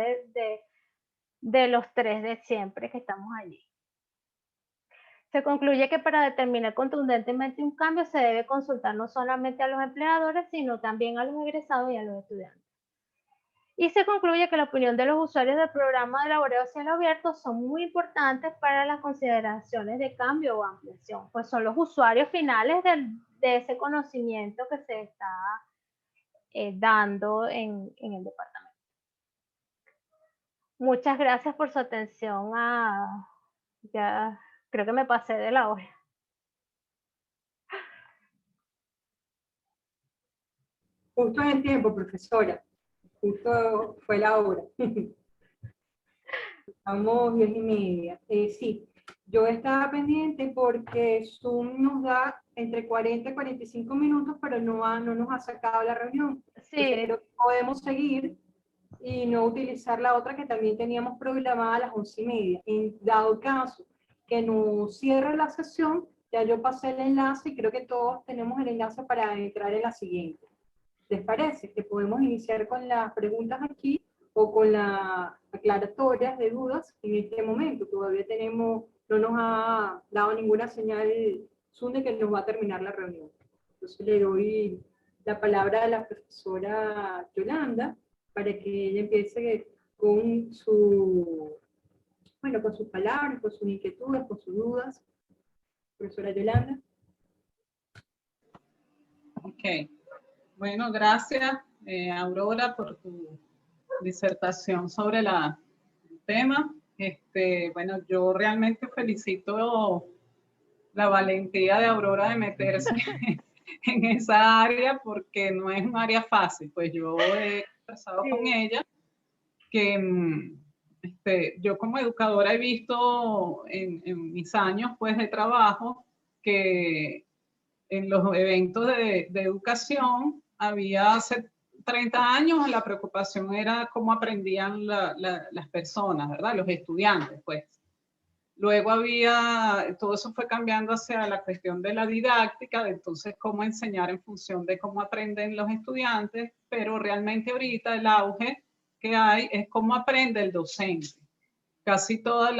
B: de los tres de siempre que estamos allí. Se concluye que para determinar contundentemente un cambio se debe consultar no solamente a los empleadores, sino también a los egresados y a los estudiantes. Y se concluye que la opinión de los usuarios del programa de laboreo a cielo abierto son muy importantes para las consideraciones de cambio o ampliación, pues son los usuarios finales de ese conocimiento que se está dando en el departamento. Muchas gracias por su atención. Ya creo que me pasé de la hora.
A: Justo en tiempo, profesora. Justo fue la hora. Estamos 10:30. Sí, yo estaba pendiente porque Zoom nos da entre 40 y 45 minutos, pero no nos ha sacado la reunión.
B: Sí.
A: Entonces creo que podemos seguir y no utilizar la otra que también teníamos programada a las 11:30. En dado caso que no cierre la sesión, ya yo pasé el enlace y creo que todos tenemos el enlace para entrar en la siguiente. ¿Les parece? Que podemos iniciar con las preguntas aquí o con las aclaratorias de dudas en este momento. Todavía no nos ha dado ninguna señal Zoom de que nos va a terminar la reunión. Entonces le doy la palabra a la profesora Yolanda para que ella empiece con con sus palabras, con sus inquietudes, con sus dudas. Profesora Yolanda.
C: Ok. Bueno, gracias, Aurora, por tu disertación sobre el tema. Bueno, yo realmente felicito la valentía de Aurora de meterse en esa área porque no es un área fácil. Pues yo he conversado con ella que yo como educadora he visto en mis años pues, de trabajo que en los eventos de educación había hace 30 años la preocupación era cómo aprendían las personas, ¿verdad? Los estudiantes, pues. Luego todo eso fue cambiando hacia la cuestión de la didáctica, de entonces cómo enseñar en función de cómo aprenden los estudiantes, pero realmente ahorita el auge que hay es cómo aprende el docente. Casi toda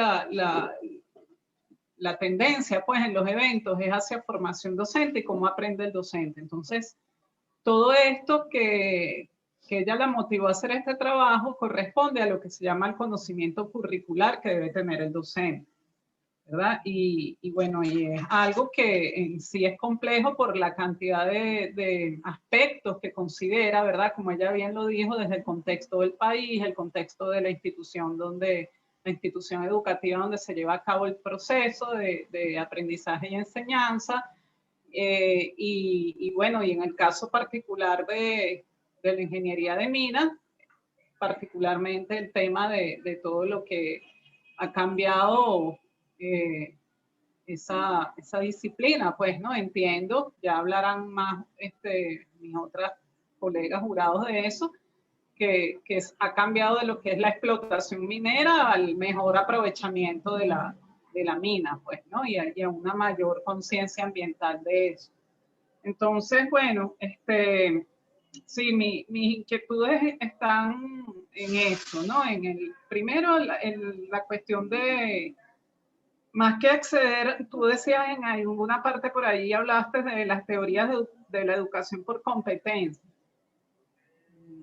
C: la tendencia pues en los eventos es hacia formación docente y cómo aprende el docente. Entonces, todo esto que ella la motivó a hacer este trabajo corresponde a lo que se llama el conocimiento curricular que debe tener el docente, ¿verdad? Y bueno, y es algo que en sí es complejo por la cantidad de aspectos que considera, ¿verdad? Como ella bien lo dijo, desde el contexto del país, el contexto de la institución educativa donde se lleva a cabo el proceso de aprendizaje y enseñanza. Y bueno, y en el caso particular de la ingeniería de minas, particularmente el tema de todo lo que ha cambiado esa disciplina, pues, ¿no? Entiendo, ya hablarán más mis otras colegas jurados de eso, que ha cambiado de lo que es la explotación minera al mejor aprovechamiento de la mina, pues, ¿no? Y a una mayor conciencia ambiental de eso. Entonces, bueno, sí, mis inquietudes están en eso, ¿no? Primero, la cuestión de, más que acceder, tú decías en alguna parte por ahí, hablaste de las teorías de la educación por competencia.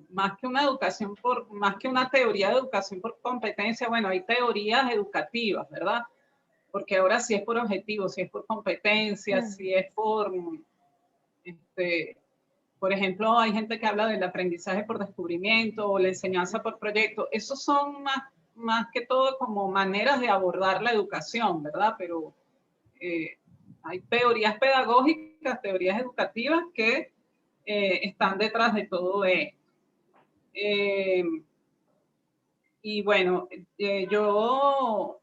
C: Más que una teoría de educación por competencia, bueno, hay teorías educativas, ¿verdad? Porque ahora si es por objetivos, si es por competencia, si es por ejemplo, hay gente que habla del aprendizaje por descubrimiento o la enseñanza por proyecto. Esos son más que todo como maneras de abordar la educación, ¿verdad? Pero hay teorías pedagógicas, teorías educativas que están detrás de todo esto. Y bueno, yo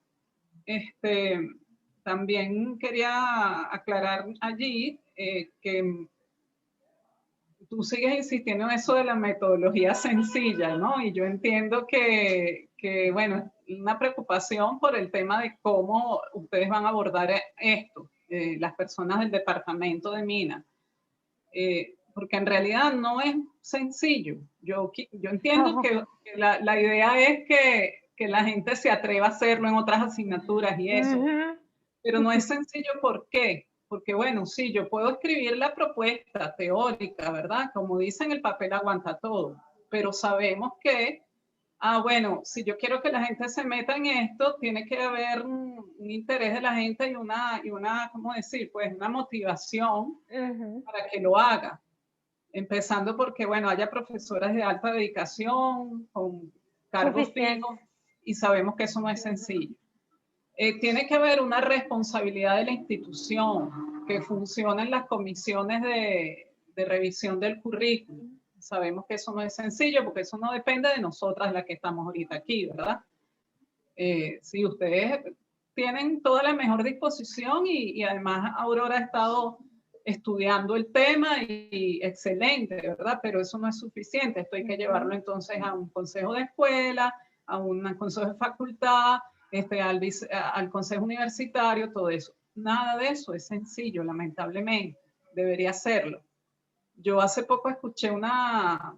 C: también quería aclarar allí que tú sigues insistiendo en eso de la metodología sencilla, ¿no? Y yo entiendo que bueno, una preocupación por el tema de cómo ustedes van a abordar esto, las personas del departamento de Minas. Porque en realidad no es sencillo. Yo entiendo que la idea es que la gente se atreva a hacerlo en otras asignaturas y eso, pero no es sencillo. ¿Por qué? Porque bueno, sí, yo puedo escribir la propuesta teórica, ¿verdad? Como dicen, el papel aguanta todo, pero sabemos que, bueno, si yo quiero que la gente se meta en esto, tiene que haber un interés de la gente y una, ¿cómo decir? Pues una motivación para que lo haga. Empezando porque, bueno, haya profesoras de alta dedicación, con cargos fijos, y sabemos que eso no es sencillo. Tiene que haber una responsabilidad de la institución, que funcionen las comisiones de revisión del currículum. Sabemos que eso no es sencillo, porque eso no depende de nosotras, las que estamos ahorita aquí, ¿verdad? Si ustedes tienen toda la mejor disposición y además Aurora ha estado estudiando el tema y excelente, ¿verdad? Pero eso no es suficiente. Esto hay que llevarlo entonces a un consejo de escuela, a un consejo de facultad, al consejo universitario, todo eso. Nada de eso es sencillo, lamentablemente. Debería serlo. Yo hace poco escuché una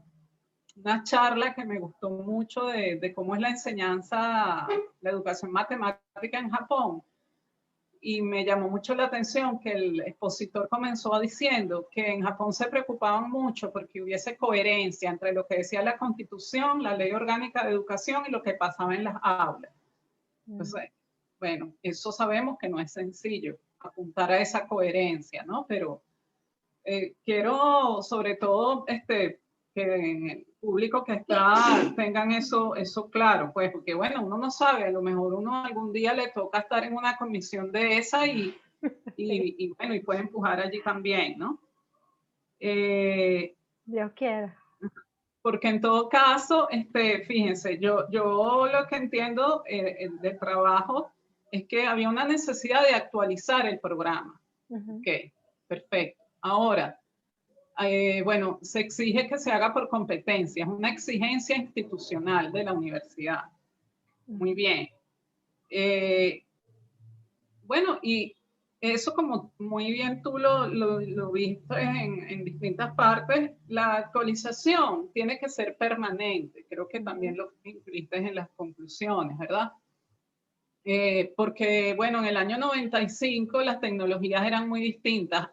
C: una charla que me gustó mucho de cómo es la enseñanza, la educación matemática en Japón. Y me llamó mucho la atención que el expositor comenzó diciendo que en Japón se preocupaban mucho porque hubiese coherencia entre lo que decía la Constitución, la Ley Orgánica de Educación y lo que pasaba en las aulas. Entonces, bueno, eso sabemos que no es sencillo, apuntar a esa coherencia, ¿no? Pero quiero sobre todo que el público que está tengan eso claro, pues, porque bueno, uno no sabe, a lo mejor uno algún día le toca estar en una comisión de esa y bueno, y puede empujar allí también, ¿no?
B: Dios quiera.
C: Porque en todo caso, fíjense, yo lo que entiendo del trabajo es que había una necesidad de actualizar el programa. Ok, perfecto. Ahora, bueno, se exige que se haga por competencias, una exigencia institucional de la universidad. Muy bien. Bueno, y eso como muy bien tú lo viste en distintas partes, la actualización tiene que ser permanente. Creo que también lo incluiste en las conclusiones, ¿verdad? Porque, bueno, en el año 95 las tecnologías eran muy distintas,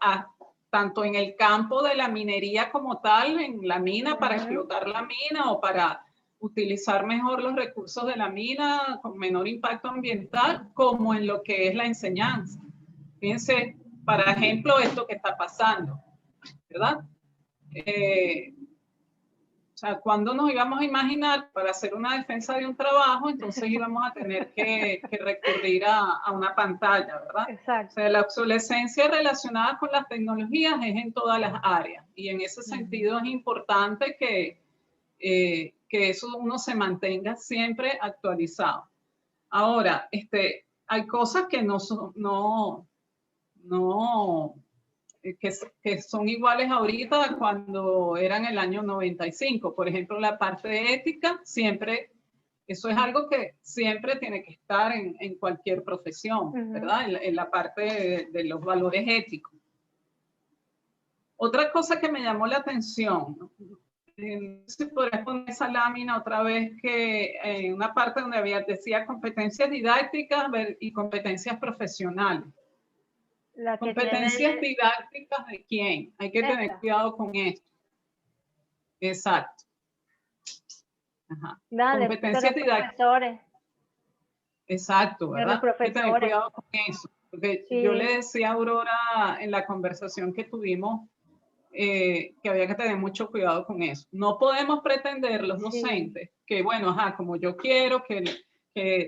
C: tanto en el campo de la minería como tal, en la mina para explotar la mina o para utilizar mejor los recursos de la mina con menor impacto ambiental, como en lo que es la enseñanza. Fíjense, para ejemplo, esto que está pasando, ¿verdad? O sea, cuando nos íbamos a imaginar para hacer una defensa de un trabajo, entonces íbamos a tener que recurrir a una pantalla, ¿verdad?
B: Exacto.
C: O sea, la obsolescencia relacionada con las tecnologías es en todas las áreas y en ese sentido es importante que eso uno se mantenga siempre actualizado. Ahora, hay cosas que que son iguales ahorita cuando eran el año 95. Por ejemplo, la parte ética, siempre, eso es algo que siempre tiene que estar en cualquier profesión, ¿verdad? En la parte de los valores éticos. Otra cosa que me llamó la atención, ¿no? Si podrías poner esa lámina otra vez, que en una parte donde decía competencias didácticas y competencias profesionales. Competencias didácticas de quién, hay que tener cuidado con esto. Exacto. Ajá. Competencias didácticas. Exacto, ¿verdad? Hay que tener cuidado con eso. Porque yo le decía a Aurora en la conversación que tuvimos que había que tener mucho cuidado con eso. No podemos pretender los docentes que, bueno, como yo quiero que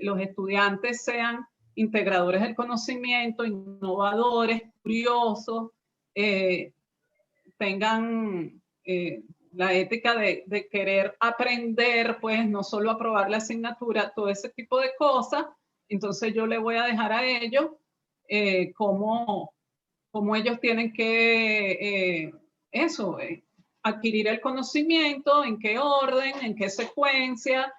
C: los estudiantes sean integradores del conocimiento, innovadores, curiosos, tengan la ética de querer aprender, pues no solo aprobar la asignatura, todo ese tipo de cosas. Entonces yo le voy a dejar a ellos cómo ellos tienen que adquirir el conocimiento, en qué orden, en qué secuencia,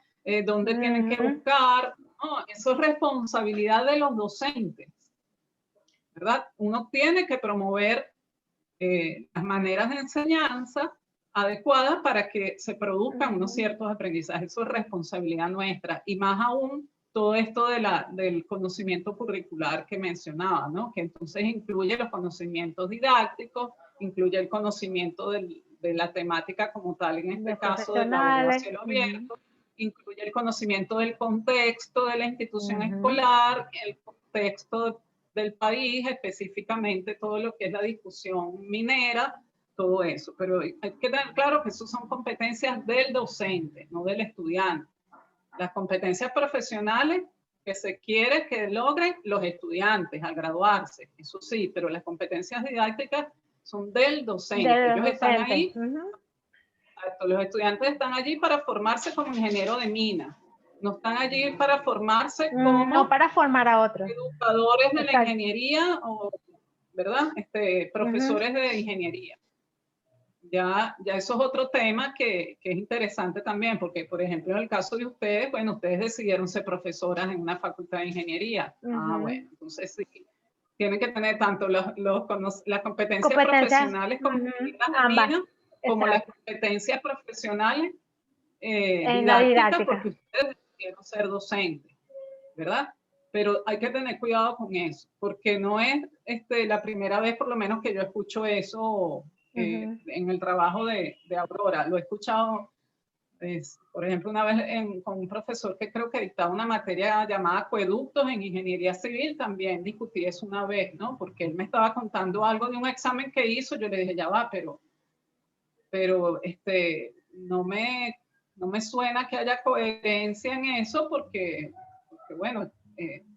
C: dónde tienen que buscar. No, eso es responsabilidad de los docentes, ¿verdad? Uno tiene que promover las maneras de enseñanza adecuadas para que se produzcan unos ciertos aprendizajes. Eso es responsabilidad nuestra, y más aún todo esto del conocimiento curricular que mencionaba, ¿no? Que entonces incluye los conocimientos didácticos, incluye el conocimiento de la temática como tal, en este caso de la a cielo abierto, incluye el conocimiento del contexto de la institución escolar, el contexto del país, específicamente todo lo que es la discusión minera, todo eso. Pero hay que tener claro que eso son competencias del docente, no del estudiante. Las competencias profesionales que se quiere que logren los estudiantes al graduarse, eso sí, pero las competencias didácticas son del docente. Ellos están ahí, los estudiantes están allí para formarse como ingeniero de mina. No están allí para formarse como
B: no para formar a otros
C: educadores de la ingeniería o, ¿verdad? Profesores de ingeniería. Ya eso es otro tema que es interesante también, porque, por ejemplo, en el caso de ustedes, bueno, ustedes decidieron ser profesoras en una facultad de ingeniería. Bueno, entonces sí, tienen que tener tanto las competencias profesionales como las competencias profesionales
B: En la
C: didáctica, porque
B: didáctica.
C: ustedes quieren ser docentes, ¿verdad? Pero hay que tener cuidado con eso, porque no es la primera vez, por lo menos, que yo escucho eso en el trabajo de Aurora. Lo he escuchado, por ejemplo, una vez con un profesor que creo que dictaba una materia llamada acueductos en ingeniería civil, también discutí eso una vez, ¿no? Porque él me estaba contando algo de un examen que hizo, yo le dije, ya va, pero no me suena que haya coherencia en eso, porque bueno,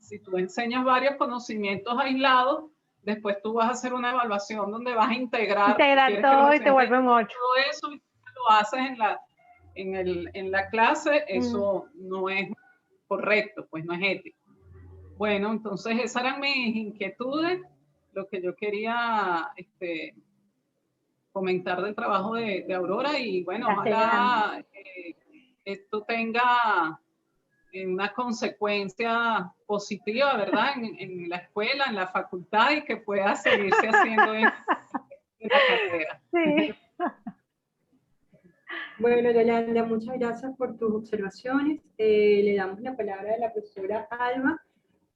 C: si tú enseñas varios conocimientos aislados, después tú vas a hacer una evaluación donde vas a integrar
B: todo y te vuelven 8.
C: Todo eso lo haces en la clase, eso no es correcto, pues no es ético. Bueno, entonces esas eran mis inquietudes, lo que yo quería comentar del trabajo de Aurora, y bueno, ojalá esto tenga una consecuencia positiva, ¿verdad? En la escuela, en la facultad, y que pueda seguirse haciendo en la carrera.
B: Sí.
A: Bueno, Yolanda, muchas gracias por tus observaciones. Le damos la palabra a la profesora Alma.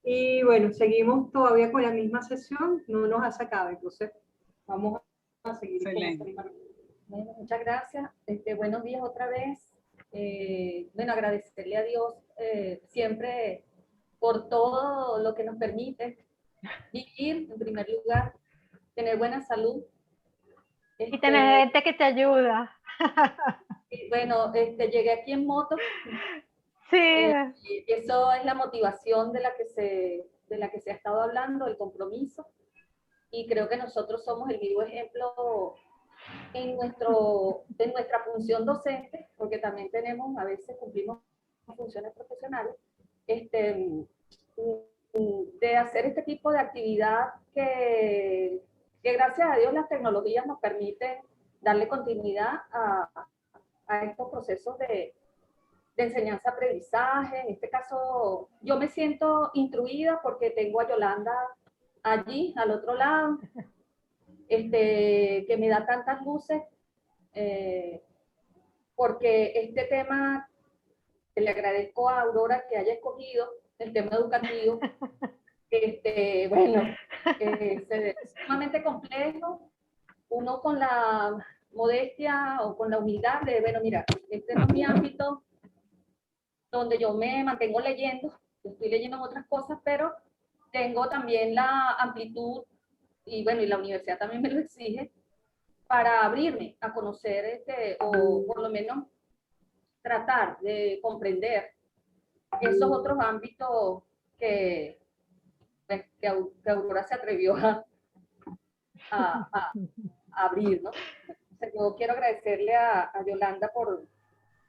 A: Y bueno, seguimos todavía con la misma sesión, no nos ha sacado, entonces vamos a seguir.
D: Bueno, muchas gracias. Buenos días otra vez. Bueno, agradecerle a Dios siempre por todo lo que nos permite vivir, en primer lugar, tener buena salud.
B: Y tener gente que te ayuda.
D: Y bueno, llegué aquí en moto.
B: Sí.
D: Y eso es la motivación de la que se ha estado hablando, el compromiso. Y creo que nosotros somos el vivo ejemplo en nuestra función docente, porque también a veces cumplimos funciones profesionales, de hacer este tipo de actividad que gracias a Dios las tecnologías nos permiten darle continuidad a estos procesos de enseñanza-aprendizaje. En este caso, yo me siento instruida porque tengo a Yolanda allí, al otro lado, que me da tantas luces, porque este tema, le agradezco a Aurora que haya escogido el tema educativo, bueno, es sumamente complejo, uno con la modestia o con la humildad de, bueno, mira, este no es mi ámbito donde yo me mantengo leyendo, yo estoy leyendo en otras cosas, pero tengo también la amplitud, y bueno, y la universidad también me lo exige, para abrirme a conocer, o por lo menos tratar de comprender esos otros ámbitos que Aurora se atrevió a abrir, ¿no? O sea, yo quiero agradecerle a Yolanda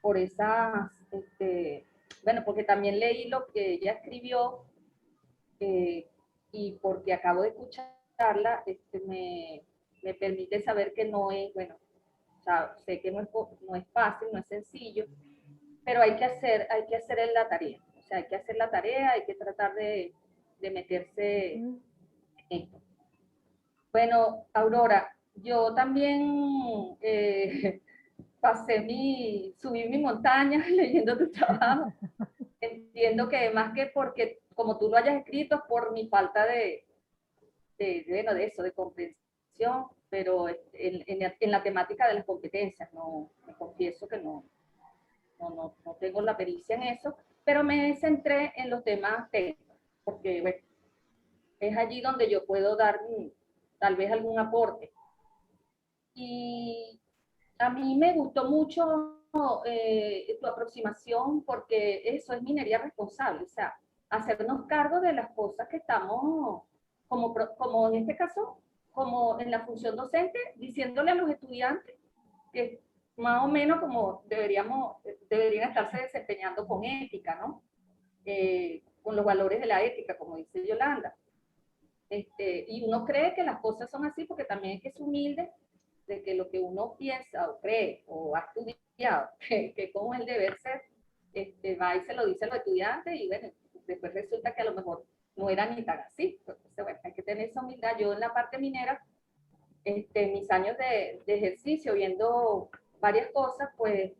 D: por esas, bueno, porque también leí lo que ella escribió, y porque acabo de escucharla, me permite saber que no es, bueno, o sea, sé que no es fácil, no es sencillo, pero hay que hacer la tarea. O sea, hay que hacer la tarea, hay que tratar de meterse en esto. Bueno, Aurora, yo también subí mi montaña leyendo tu trabajo. Entiendo que más que porque, como tú lo hayas escrito, es por mi falta de comprensión, pero en la temática de las competencias, no, me confieso que no tengo la pericia en eso, pero me centré en los temas técnicos, porque bueno, es allí donde yo puedo dar tal vez algún aporte. Y a mí me gustó mucho tu aproximación, porque eso es minería responsable, o sea, hacernos cargo de las cosas que estamos, como en este caso, como en la función docente, diciéndole a los estudiantes que más o menos como deberían estarse desempeñando con ética, ¿no? Con los valores de la ética, como dice Yolanda. Y uno cree que las cosas son así porque también es que es humilde de que lo que uno piensa o cree o ha estudiado, que como es el deber ser, va y se lo dice a los estudiantes, y bueno, después resulta que a lo mejor no era ni tan así. Entonces, bueno, hay que tener esa humildad. Yo en la parte minera, mis años de ejercicio, viendo varias cosas, pues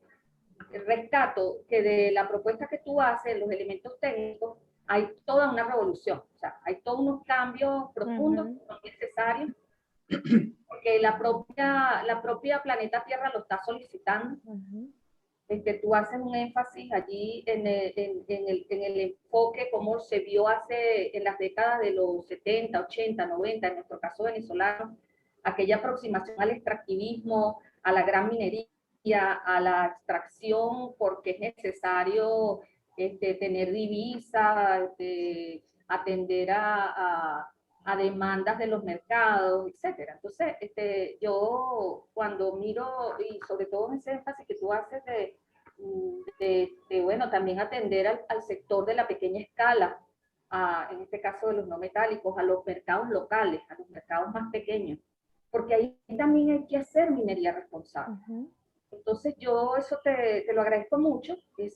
D: rescato que de la propuesta que tú haces, los elementos técnicos, hay toda una revolución, o sea, hay todos unos cambios profundos que son necesarios, porque la propia planeta Tierra lo está solicitando. Tú haces un énfasis allí en el enfoque, como se vio en las décadas de los 70, 80, 90, en nuestro caso venezolano, aquella aproximación al extractivismo, a la gran minería, a la extracción, porque es necesario tener divisa, atender a demandas de los mercados, etcétera. Entonces, yo cuando miro, y sobre todo ese énfasis que tú haces bueno, también atender al sector de la pequeña escala, en este caso de los no metálicos, a los mercados locales, a los mercados más pequeños, porque ahí también hay que hacer minería responsable. Entonces yo eso te lo agradezco mucho, que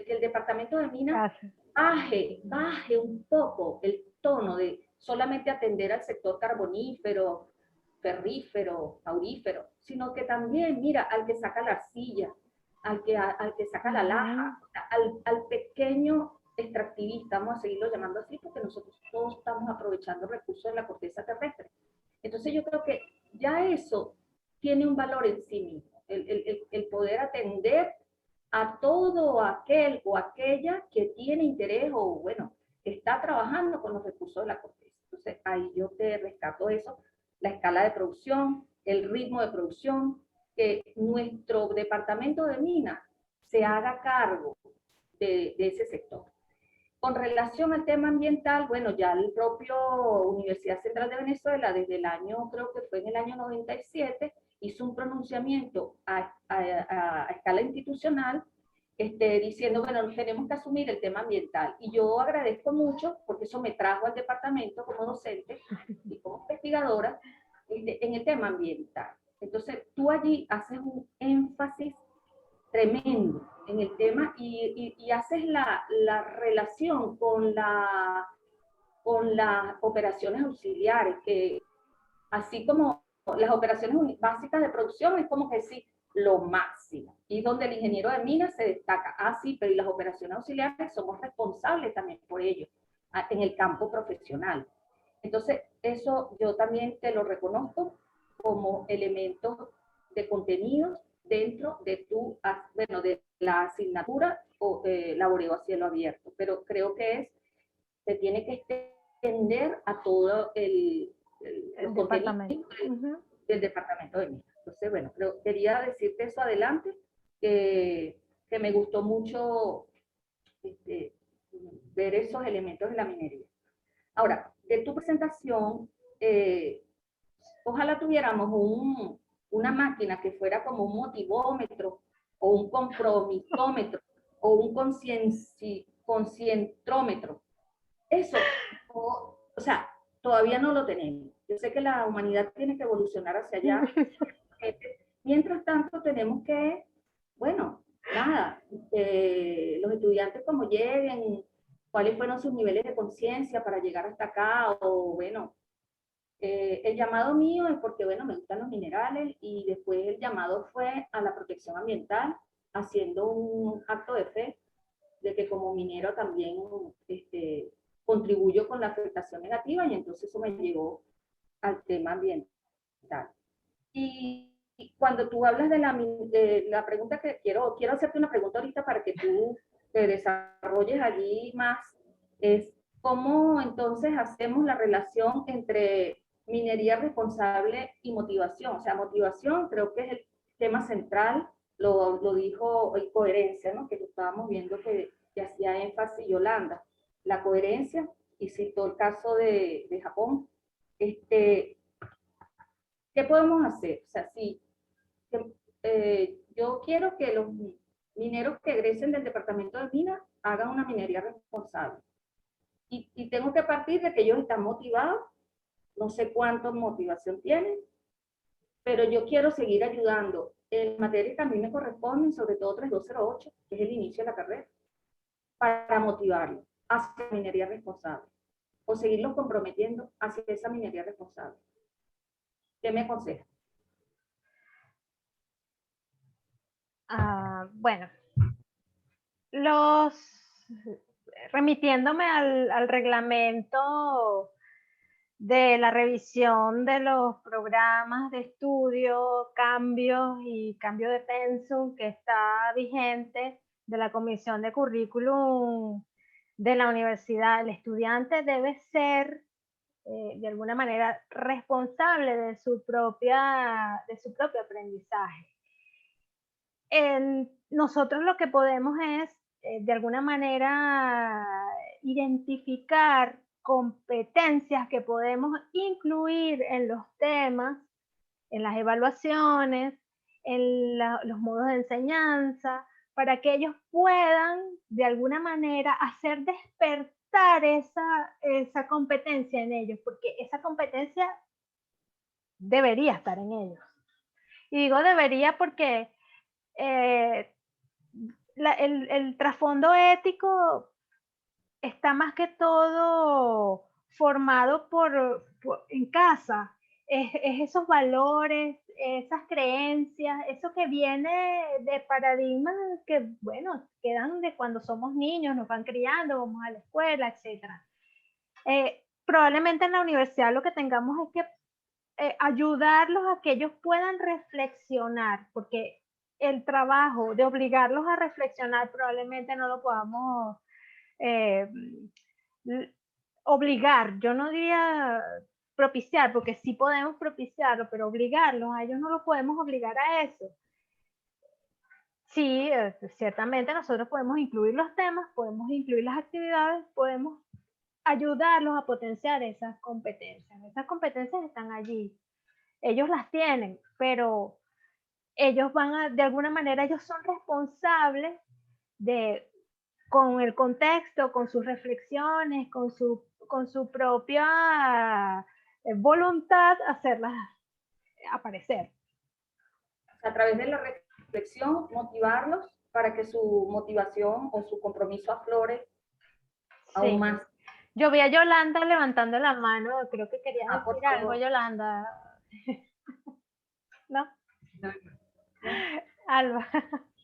D: el Departamento de Minas baje un poco el tono de solamente atender al sector carbonífero, ferrífero, aurífero, sino que también, mira, al que saca la arcilla, al que saca la laja, al pequeño extractivista, vamos a seguirlo llamando así, porque nosotros todos estamos aprovechando recursos de la corteza terrestre. Entonces yo creo que ya eso tiene un valor en sí mismo, el poder atender a todo aquel o aquella que tiene interés o, bueno, está trabajando con los recursos de la corteza. Entonces, ahí yo te rescato eso, la escala de producción, el ritmo de producción, que nuestro departamento de minas se haga cargo de ese sector. Con relación al tema ambiental, bueno, ya el propio Universidad Central de Venezuela, desde el año, creo que fue en el año 97, hizo un pronunciamiento a escala institucional, diciendo, bueno, tenemos que asumir el tema ambiental. Y yo agradezco mucho, porque eso me trajo al departamento como docente y como investigadora en el tema ambiental. Entonces, tú allí haces un énfasis tremendo en el tema y haces la relación con las operaciones auxiliares, que así como las operaciones básicas de producción es como que sí, lo máximo, y donde el ingeniero de minas se destaca, sí, pero y las operaciones auxiliares somos responsables también por ello, en el campo profesional. Entonces, eso yo también te lo reconozco como elementos de contenidos dentro de bueno, de la asignatura o laboreo a cielo abierto, pero creo que se tiene que extender a todo el
B: departamento
D: del departamento de minas. Entonces, bueno, quería decirte eso adelante, que me gustó mucho ver esos elementos de la minería. Ahora, de tu presentación, ojalá tuviéramos una máquina que fuera como un motivómetro o un compromisómetro o un concientrómetro. Eso, o sea, todavía no lo tenemos. Yo sé que la humanidad tiene que evolucionar hacia allá. Mientras tanto, tenemos que, bueno, nada, los estudiantes como lleguen, cuáles fueron sus niveles de conciencia para llegar hasta acá, o bueno, el llamado mío es porque, bueno, me gustan los minerales, y después el llamado fue a la protección ambiental, haciendo un acto de fe, de que como minero también contribuyo con la afectación negativa, y entonces eso me llevó al tema ambiental. Y cuando tú hablas de la pregunta que quiero hacerte una pregunta ahorita para que tú te desarrolles allí más, es cómo entonces hacemos la relación entre minería responsable y motivación. O sea, motivación creo que es el tema central, lo dijo, y coherencia, ¿no? Que lo estábamos viendo que hacía énfasis Yolanda, la coherencia, y citó el caso de Japón. ¿Qué podemos hacer? O sea, sí, yo quiero que los mineros que egresen del departamento de minas hagan una minería responsable. Y tengo que partir de que ellos están motivados, no sé cuánta motivación tienen, pero yo quiero seguir ayudando en materias que a mí me corresponden, sobre todo 3208, que es el inicio de la carrera, para motivarlos hacia minería responsable, o seguirlos comprometiendo hacia esa minería responsable. ¿Qué me aconseja?
B: Bueno, remitiéndome al reglamento de la revisión de los programas de estudio, cambios y cambio de pensum que está vigente de la Comisión de Currículum de la universidad, el estudiante debe ser de alguna manera responsable de su propio aprendizaje. Nosotros lo que podemos es, de alguna manera, identificar competencias que podemos incluir en los temas, en las evaluaciones, en los modos de enseñanza, para que ellos puedan, de alguna manera, hacer despertar esa competencia en ellos, porque esa competencia debería estar en ellos. Y digo debería porque el trasfondo ético está más que todo formado en casa. Es esos valores, esas creencias, eso que viene de paradigmas que, bueno, quedan de cuando somos niños, nos van criando, vamos a la escuela, etc. Probablemente en la universidad lo que tengamos es que ayudarlos a que ellos puedan reflexionar, porque el trabajo de obligarlos a reflexionar probablemente no lo podamos obligar, yo no diría propiciar, porque sí podemos propiciarlo, pero obligarlos a ellos no lo podemos obligar a eso. Sí, ciertamente nosotros podemos incluir los temas, podemos incluir las actividades, podemos ayudarlos a potenciar esas competencias. Esas competencias están allí. Ellos las tienen, pero ellos de alguna manera, ellos son responsables con el contexto, con sus reflexiones, con su propia voluntad, hacerlas aparecer.
D: A través de la reflexión, motivarlos para que su motivación o su compromiso aflore aún más.
B: Yo vi a Yolanda levantando la mano, creo que quería decir algo, Yolanda. ¿No?
D: No.
B: Alba.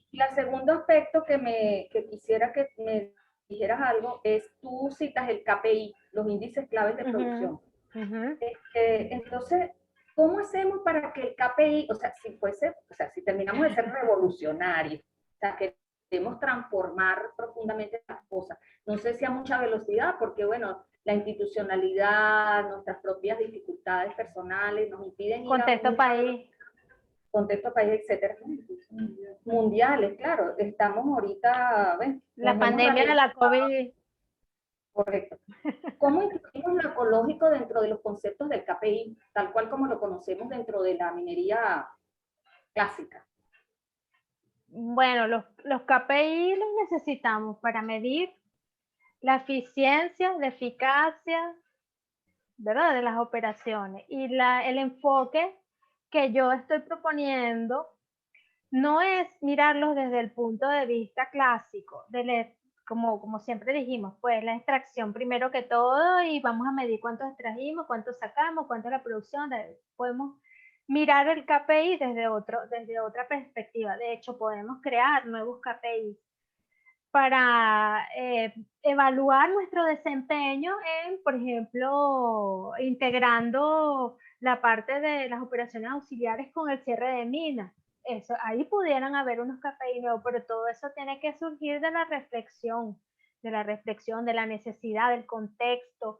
D: Y el segundo aspecto que quisiera que me dijeras algo es, tú citas el KPI, los índices claves de producción. Entonces, ¿cómo hacemos para que el KPI, si terminamos de ser revolucionarios, o sea, que queremos transformar profundamente las cosas, no sé si a mucha velocidad, porque bueno, la institucionalidad, nuestras propias dificultades personales nos impiden
B: contexto país,
D: etcétera, mundiales, claro, estamos ahorita, bueno,
B: la pandemia de la COVID.
D: Correcto. ¿Cómo incluimos lo ecológico dentro de los conceptos del KPI, tal cual como lo conocemos dentro de la minería clásica?
B: Bueno, los KPI los necesitamos para medir la eficiencia, la eficacia, ¿verdad?, de las operaciones. Y el enfoque que yo estoy proponiendo no es mirarlos desde el punto de vista clásico, como siempre dijimos, pues la extracción primero que todo y vamos a medir cuánto extrajimos, cuánto sacamos, cuánto es la producción. Podemos mirar el KPI desde otra perspectiva. De hecho, podemos crear nuevos KPIs para evaluar nuestro desempeño por ejemplo, integrando la parte de las operaciones auxiliares con el cierre de minas. Ahí pudieran haber unos KPI nuevos, pero todo eso tiene que surgir de la reflexión, de la necesidad, del contexto,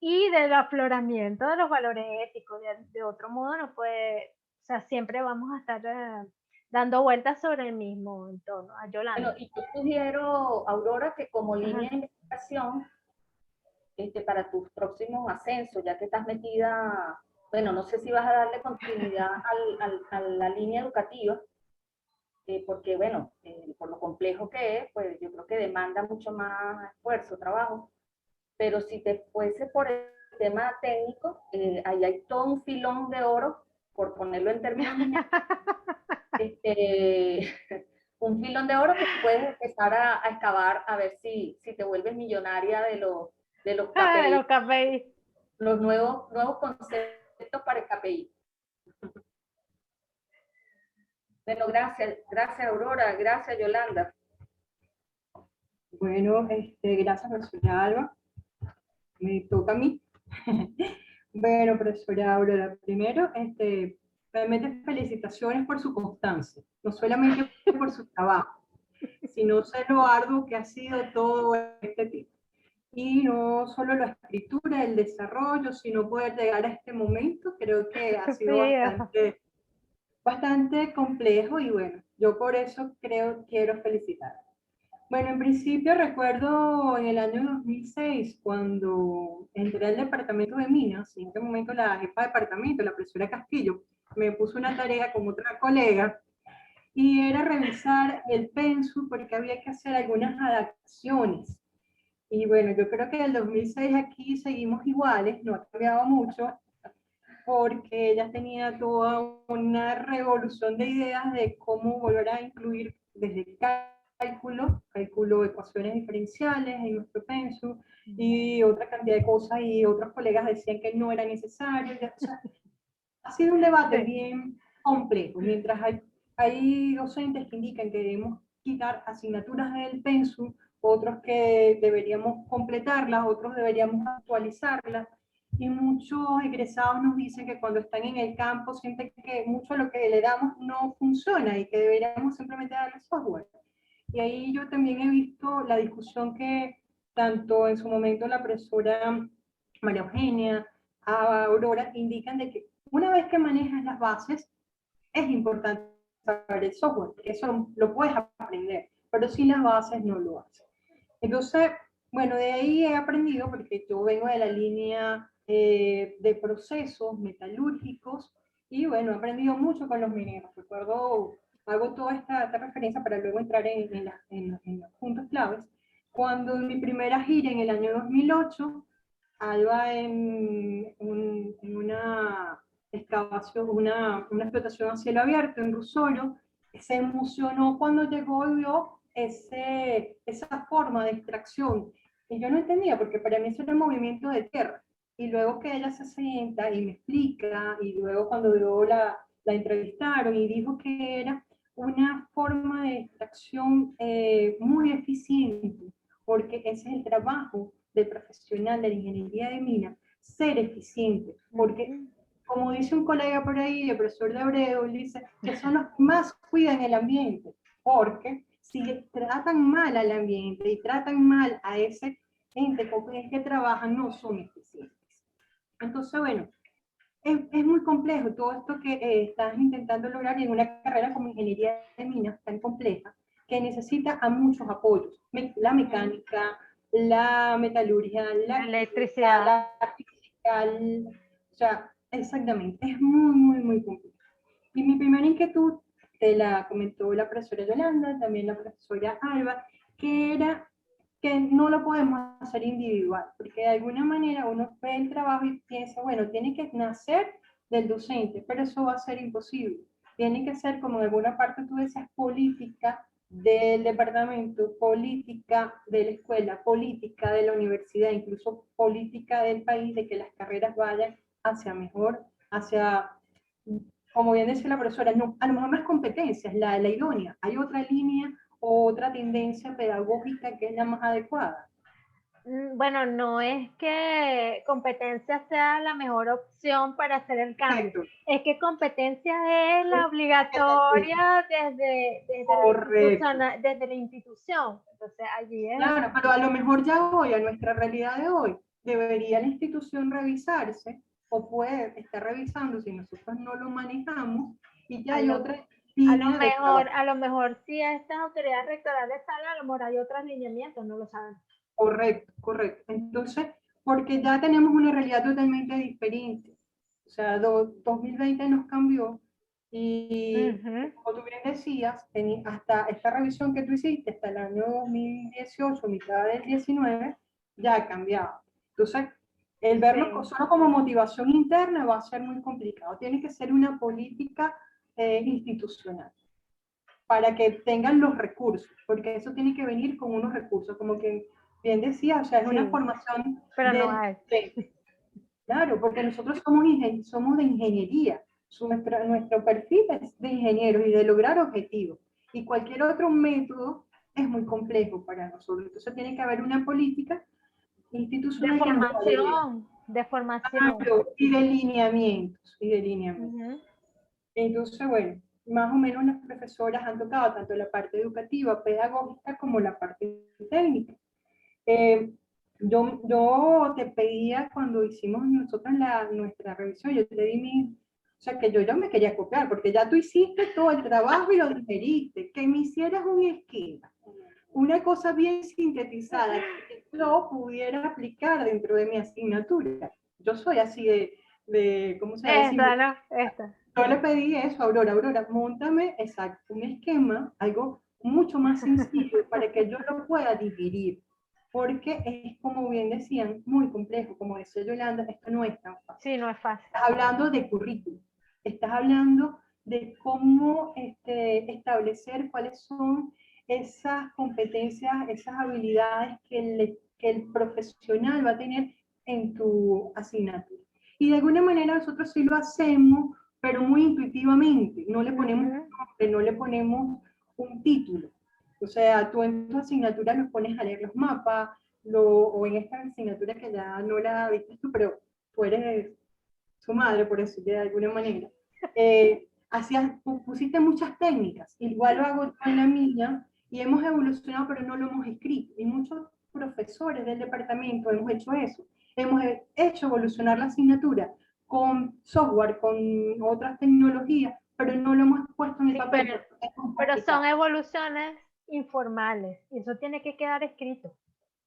B: y del afloramiento de los valores éticos. De otro modo no puede, o sea, siempre vamos a estar dando vueltas sobre el mismo entorno. A Yolanda.
D: Bueno, y yo sugiero, Aurora, que como línea de investigación, para tus próximos ascensos, ya que estás metida, bueno, no sé si vas a darle continuidad a la línea educativa, porque bueno, por lo complejo que es, pues yo creo que demanda mucho más esfuerzo, trabajo, pero si te fuese por el tema técnico, ahí hay todo un filón de oro, por ponerlo en términos un filón de oro que puedes empezar a excavar a ver si te vuelves millonaria de los KPI, los nuevos conceptos para el KPI. Bueno, gracias Aurora, gracias Yolanda.
A: Bueno, gracias, profesora Alba. Me toca a mí. Bueno, profesora Aurora, primero, realmente felicitaciones por su constancia, no solamente por su trabajo, sino sé lo arduo que ha sido todo este tiempo. Y no solo la escritura, el desarrollo, sino poder llegar a este momento, creo que ha sido bastante complejo y bueno, yo por eso quiero felicitar. Bueno, en principio recuerdo en el año 2006, cuando entré al departamento de Minas, y en ese momento la jefa de departamento, la profesora Castillo, me puso una tarea con otra colega, y era revisar el pensum porque había que hacer algunas adaptaciones. Y bueno, yo creo que del 2006 aquí seguimos iguales, no ha cambiado mucho, porque ella tenía toda una revolución de ideas de cómo volver a incluir desde cálculo, ecuaciones diferenciales en nuestro pensum, y otra cantidad de cosas, y otros colegas decían que no era necesario. O sea, ha sido un debate bien complejo, mientras hay docentes que indican que debemos quitar asignaturas del pensum, otros que deberíamos completarlas, otros deberíamos actualizarlas, y muchos egresados nos dicen que cuando están en el campo sienten que mucho de lo que le damos no funciona y que deberíamos simplemente darle software. Y ahí yo también he visto la discusión que tanto en su momento la profesora María Eugenia, a Aurora, indican de que una vez que manejas las bases, es importante saber el software, eso lo puedes aprender, pero sin las bases no lo haces. Entonces, bueno, de ahí he aprendido, porque yo vengo de la línea de procesos metalúrgicos, y bueno, he aprendido mucho con los mineros. Recuerdo, hago toda esta referencia para luego entrar en los puntos claves. Cuando en mi primera gira en el año 2008, Alba en una excavación, una explotación a cielo abierto en Rusoro, se emocionó cuando llegó y vio esa forma de extracción. Y yo no entendía, porque para mí eso era un movimiento de tierra. Y luego que ella se sienta y me explica, y luego cuando yo la entrevistaron y dijo que era una forma de extracción muy eficiente, porque ese es el trabajo del profesional de la ingeniería de minas, ser eficiente, porque como dice un colega por ahí, el profesor de Abreu, dice que son los que más cuidan el ambiente, porque si tratan mal al ambiente y tratan mal a ese ente con el que trabajan, no son eficientes. Entonces, bueno, es muy complejo todo esto que estás intentando lograr en una carrera como ingeniería de minas tan compleja, que necesita a muchos apoyos, la mecánica, la metalurgia, la
B: electricidad,
A: la física, o sea, exactamente, es muy complejo. Y mi primera inquietud, te la comentó la profesora Yolanda, también la profesora Alba, que era que no lo podemos hacer individual, porque de alguna manera uno ve el trabajo y piensa, bueno, tiene que nacer del docente, pero eso va a ser imposible. Tiene que ser, como de alguna parte tú decías, política del departamento, política de la escuela, política de la universidad, incluso política del país, de que las carreras vayan hacia mejor, hacia, como bien decía la profesora, no, a lo mejor no es competencia, es la idónea. Hay otra línea o otra tendencia pedagógica que es la más adecuada.
B: Bueno, no es que competencia sea la mejor opción para hacer el cambio,
A: Correcto.
B: Es que competencia es la obligatoria desde la institución. Entonces, allí es.
A: Claro, pero a lo mejor ya hoy, a nuestra realidad de hoy, debería la institución revisarse, o puede estar revisando si nosotros no lo manejamos, y ya hay otra línea de trabajo.
B: A lo mejor si a estas autoridades rectorales salen, a lo mejor hay otros lineamientos, no lo saben.
A: Correcto. Entonces, porque ya tenemos una realidad totalmente diferente. O sea, 2020 nos cambió y, como tú bien decías, hasta esta revisión que tú hiciste, hasta el año 2018, mitad del 19, ya ha cambiado. Entonces, el verlo solo como motivación interna va a ser muy complicado. Tiene que ser una política institucional para que tengan los recursos, porque eso tiene que venir con unos recursos, como que bien decía, o sea, es una formación
B: pero no hay.
A: Claro, porque nosotros somos de ingeniería, Nuestro perfil es de ingenieros y de lograr objetivos. Y cualquier otro método es muy complejo para nosotros. Entonces tiene que haber una política institucional
B: de formación.
A: Y de lineamientos. Entonces, bueno, más o menos las profesoras han tocado tanto la parte educativa, pedagógica, como la parte técnica. Yo te pedía cuando hicimos nosotros nuestra revisión, yo te di o sea, que yo me quería copiar, porque ya tú hiciste todo el trabajo y lo digeriste, que me hicieras un esquema, una cosa bien sintetizada, que yo pudiera aplicar dentro de mi asignatura. Yo soy así ¿cómo se llama? Yo le pedí eso a Aurora, móntame exacto un esquema, algo mucho más sencillo para que yo lo pueda dividir, porque es, como bien decían, muy complejo, como decía Yolanda, esto no es tan fácil.
B: Sí, no es fácil.
A: Estás hablando de currículum, estás hablando de cómo establecer cuáles son esas competencias, esas habilidades que el profesional va a tener en tu asignatura. Y de alguna manera nosotros sí lo hacemos, pero muy intuitivamente, no le ponemos nombre, no le ponemos un título. O sea, tú en tu asignatura los pones a leer los mapas, o en esta asignatura que ya no la viste tú, pero tú eres su madre, por decirlo de alguna manera, pusiste muchas técnicas, igual lo hago yo en la mía, y hemos evolucionado, pero no lo hemos escrito, y muchos profesores del departamento hemos hecho eso, hemos hecho evolucionar la asignatura con software, con otras tecnologías, pero no lo hemos puesto en el papel.
B: Pero son evoluciones informales, y eso tiene que quedar escrito.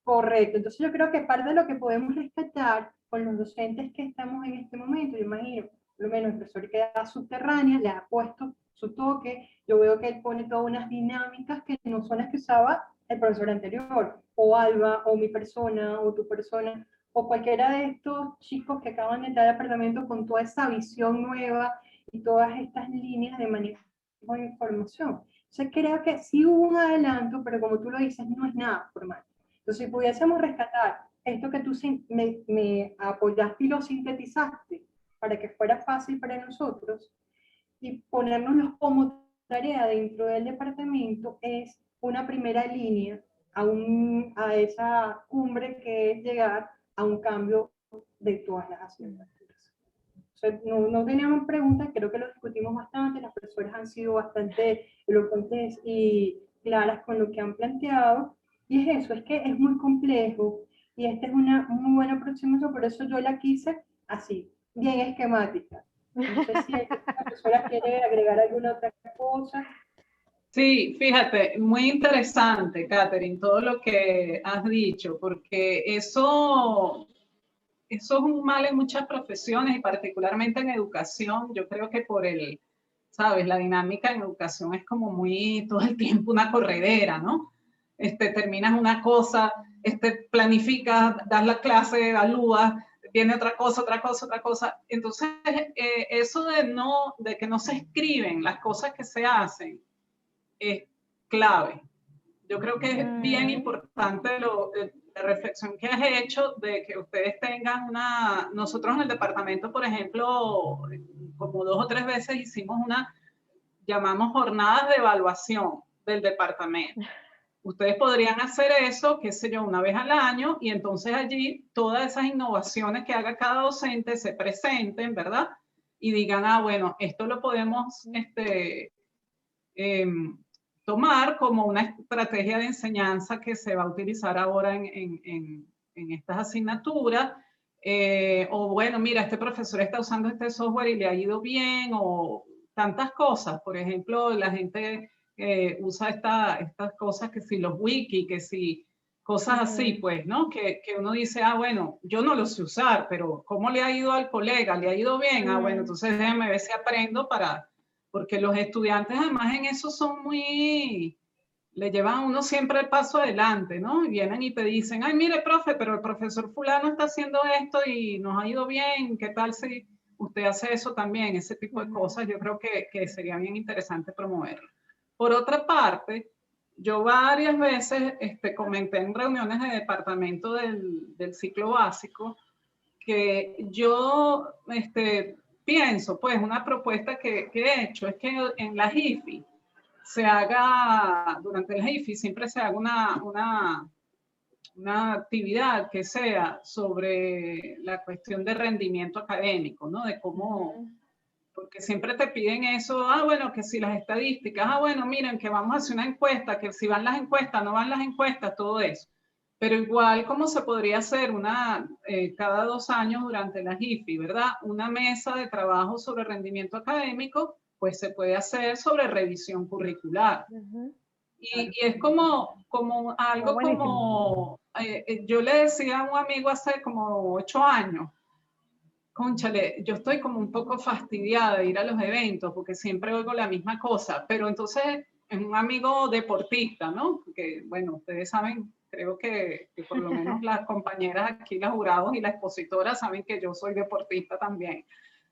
A: Correcto, entonces yo creo que parte de lo que podemos rescatar con los docentes que estamos en este momento, yo imagino, por lo menos el profesor que da subterránea, le ha puesto su toque, yo veo que él pone todas unas dinámicas que no son las que usaba el profesor anterior, o Alba, o mi persona, o tu persona, o cualquiera de estos chicos que acaban de entrar al departamento con toda esa visión nueva y todas estas líneas de manejo de información. Entonces creo que sí hubo un adelanto, pero como tú lo dices, no es nada formal. Entonces, si pudiésemos rescatar esto que tú me apoyaste y lo sintetizaste para que fuera fácil para nosotros y ponernos como tarea dentro del departamento, es una primera línea a esa cumbre que es llegar a un cambio de todas las asignaturas. O sea, no teníamos preguntas, creo que lo discutimos bastante, las profesoras han sido bastante elocuentes y claras con lo que han planteado. Y es eso, es que es muy complejo y esta es una muy buena aproximación, por eso yo la quise así, bien esquemática. No sé si la profesora quiere agregar alguna otra cosa.
C: Sí, fíjate, muy interesante, Catherine, todo lo que has dicho, porque eso es un mal en muchas profesiones y particularmente en educación. Yo creo que ¿sabes? La dinámica en educación es como muy todo el tiempo una corredera, ¿no? Terminas una cosa, planificas, das la clase, evalúas, viene otra cosa. Entonces, eso de que no se escriben las cosas que se hacen es clave. Yo creo que es bien importante la reflexión que has hecho de que ustedes tengan nosotros en el departamento, por ejemplo, como 2 o 3 veces hicimos llamamos jornadas de evaluación del departamento. Ustedes podrían hacer eso, qué sé yo, una vez al año, y entonces allí todas esas innovaciones que haga cada docente se presenten, ¿verdad? Y digan, bueno, esto lo podemos tomar como una estrategia de enseñanza que se va a utilizar ahora en estas asignaturas. O bueno, mira, este profesor está usando este software y le ha ido bien, o tantas cosas. Por ejemplo, la gente usa estas cosas, que si los wiki, que si cosas así, pues, ¿no? Que uno dice, bueno, yo no lo sé usar, pero ¿cómo le ha ido al colega? ¿Le ha ido bien? Bueno, entonces déjame ver si aprendo porque los estudiantes además en eso son le llevan a uno siempre el paso adelante, ¿no? Y vienen y te dicen, ay, mire, profe, pero el profesor fulano está haciendo esto y nos ha ido bien, ¿qué tal si usted hace eso también? Ese tipo de cosas yo creo que sería bien interesante promoverlo. Por otra parte, yo varias veces comenté en reuniones de departamento del ciclo básico que yo pienso, pues, una propuesta que he hecho es que en la IFI se haga, durante la IFI siempre se haga una actividad que sea sobre la cuestión de rendimiento académico, ¿no? De cómo, porque siempre te piden eso, bueno, que si las estadísticas, bueno, miren, que vamos a hacer una encuesta, que si van las encuestas, no van las encuestas, todo eso. Pero igual, ¿cómo se podría hacer cada 2 años durante la IFI, ¿verdad? Una mesa de trabajo sobre rendimiento académico, pues se puede hacer sobre revisión curricular. Y es como algo como, yo le decía a un amigo hace como 8 años, cónchale, yo estoy como un poco fastidiada de ir a los eventos porque siempre oigo la misma cosa, pero entonces es un amigo deportista, ¿no? Que bueno, ustedes saben, creo que por lo menos las compañeras aquí, las jurados y la expositora saben que yo soy deportista también.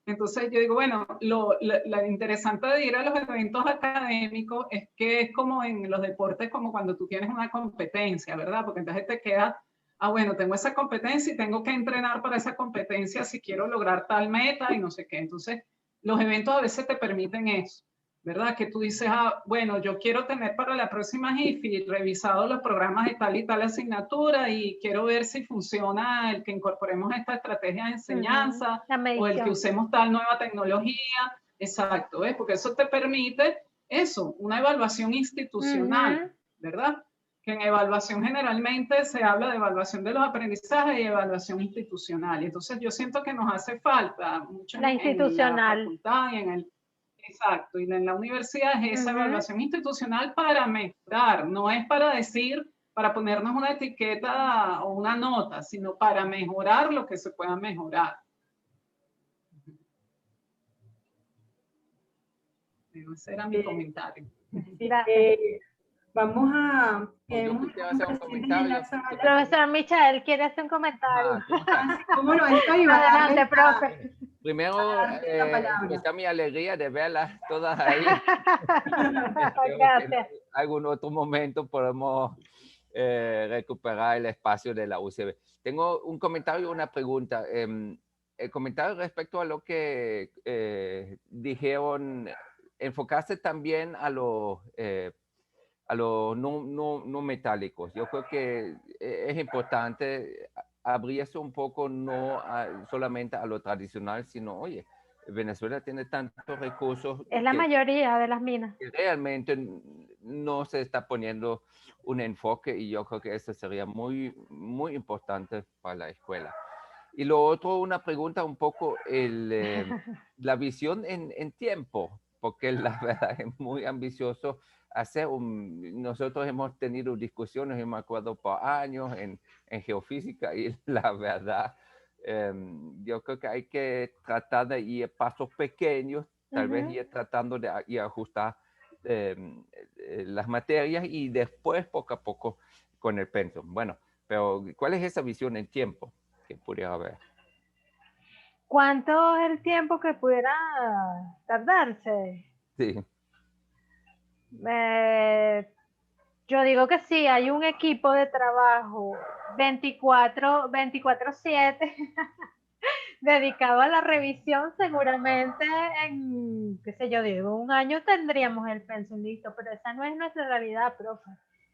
C: Entonces yo digo, bueno, lo interesante de ir a los eventos académicos es que es como en los deportes, como cuando tú tienes una competencia, ¿verdad? Porque entonces te queda, bueno, tengo esa competencia y tengo que entrenar para esa competencia si quiero lograr tal meta y no sé qué. Entonces, los eventos a veces te permiten eso, ¿verdad? Que tú dices, bueno, yo quiero tener para la próxima IFI revisado los programas de tal y tal asignatura y quiero ver si funciona el que incorporemos esta estrategia de enseñanza o el que usemos tal nueva tecnología. Exacto, ¿ves? Porque eso te permite eso, una evaluación institucional, ¿verdad? Que en evaluación generalmente se habla de evaluación de los aprendizajes y evaluación institucional. Entonces yo siento que nos hace falta mucho
B: la institucional.
C: En la facultad y en el... Exacto, y en la universidad es esa evaluación institucional para mejorar, no es para decir, para ponernos una etiqueta o una nota, sino para mejorar lo que se pueda mejorar. Ese era mi comentario.
B: Gracias.
A: Vamos a...
E: Yo quisiera hacer un comentario.
B: Profesor Michael, ¿quiere hacer un comentario?
A: ¿Cómo no estoy?
B: Adelante, profe.
E: Primero, está mi alegría de verlas todas ahí.
B: Gracias.
E: En algún otro momento podemos recuperar el espacio de la UCB. Tengo un comentario y una pregunta. El comentario respecto a lo que dijeron, enfocarse también a los no metálicos. Yo creo que es importante abrirse un poco, no solamente a lo tradicional, sino, oye, Venezuela tiene tantos recursos.
B: Es la mayoría de las minas.
E: Realmente no se está poniendo un enfoque y yo creo que eso sería muy, muy importante para la escuela. Y lo otro, una pregunta un poco, la visión en tiempo, porque la verdad es muy ambicioso hacer nosotros hemos tenido discusiones, yo me acuerdo, por años en geofísica y la verdad, yo creo que hay que tratar de ir a pasos pequeños, tal vez ir tratando de ir a ajustar las materias y después poco a poco con el pensum. Bueno, pero ¿cuál es esa visión en tiempo que pudiera haber?
B: ¿Cuánto es el tiempo que pudiera tardarse?
E: Sí.
B: Yo digo que sí, hay un equipo de trabajo 24/7 dedicado a la revisión. Seguramente en, qué sé yo, digo, un año tendríamos el pensum listo, pero esa no es nuestra realidad, profe.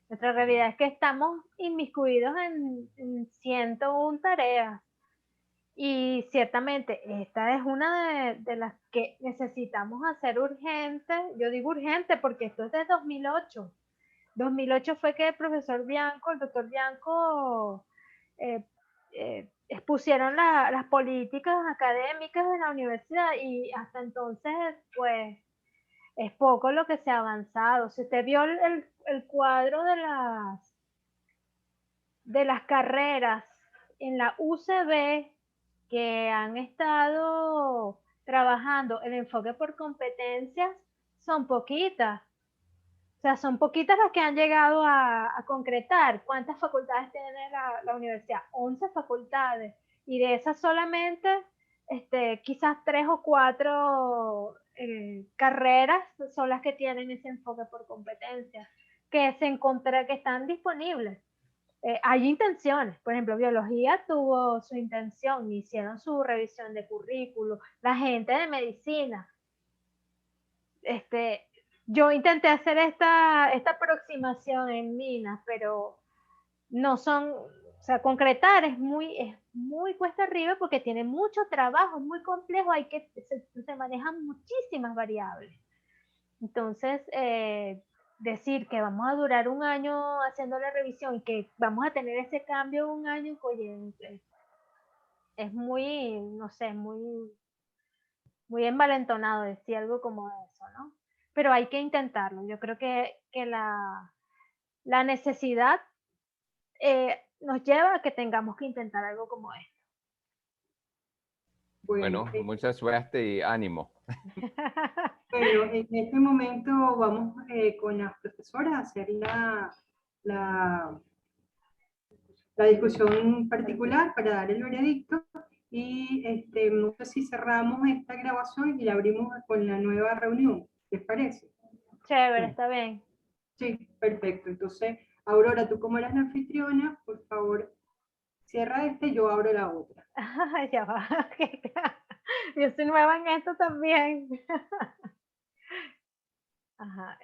B: Nuestra realidad es que estamos inmiscuidos en 101 tareas. Y ciertamente esta es una de las que necesitamos hacer urgente. Yo digo urgente porque esto es de 2008. 2008 fue que el profesor Bianco, el doctor Bianco, expusieron las políticas académicas de la universidad y hasta entonces, pues, es poco lo que se ha avanzado. Si usted vio el cuadro de las carreras en la UCB, que han estado trabajando el enfoque por competencias, son poquitas. O sea, son poquitas las que han llegado a concretar. ¿Cuántas facultades tiene la universidad? 11 facultades. Y de esas solamente, quizás 3 o 4 carreras son las que tienen ese enfoque por competencias, que están disponibles. hay intenciones, por ejemplo, biología tuvo su intención, hicieron su revisión de currículo, la gente de medicina. Yo intenté hacer esta aproximación en Minas, pero no son, o sea, concretar es muy cuesta arriba porque tiene mucho trabajo, es muy complejo, se manejan muchísimas variables. Entonces, decir que vamos a durar un año haciendo la revisión y que vamos a tener ese cambio un año, oye, es muy, no sé, muy envalentonado decir algo como eso, ¿no? Pero hay que intentarlo. Yo creo que la necesidad nos lleva a que tengamos que intentar algo como esto.
E: Bueno, mucha suerte y ánimo.
A: Bueno, en este momento vamos con las profesoras a hacer la discusión particular para dar el veredicto y no sé si cerramos esta grabación y la abrimos con la nueva reunión, ¿les parece?
B: Chévere, está bien.
A: Sí, perfecto. Entonces, Aurora, tú como eres la anfitriona, por favor, cierra yo abro la otra.
B: Ya va. Yo soy nueva en esto también. Ajá.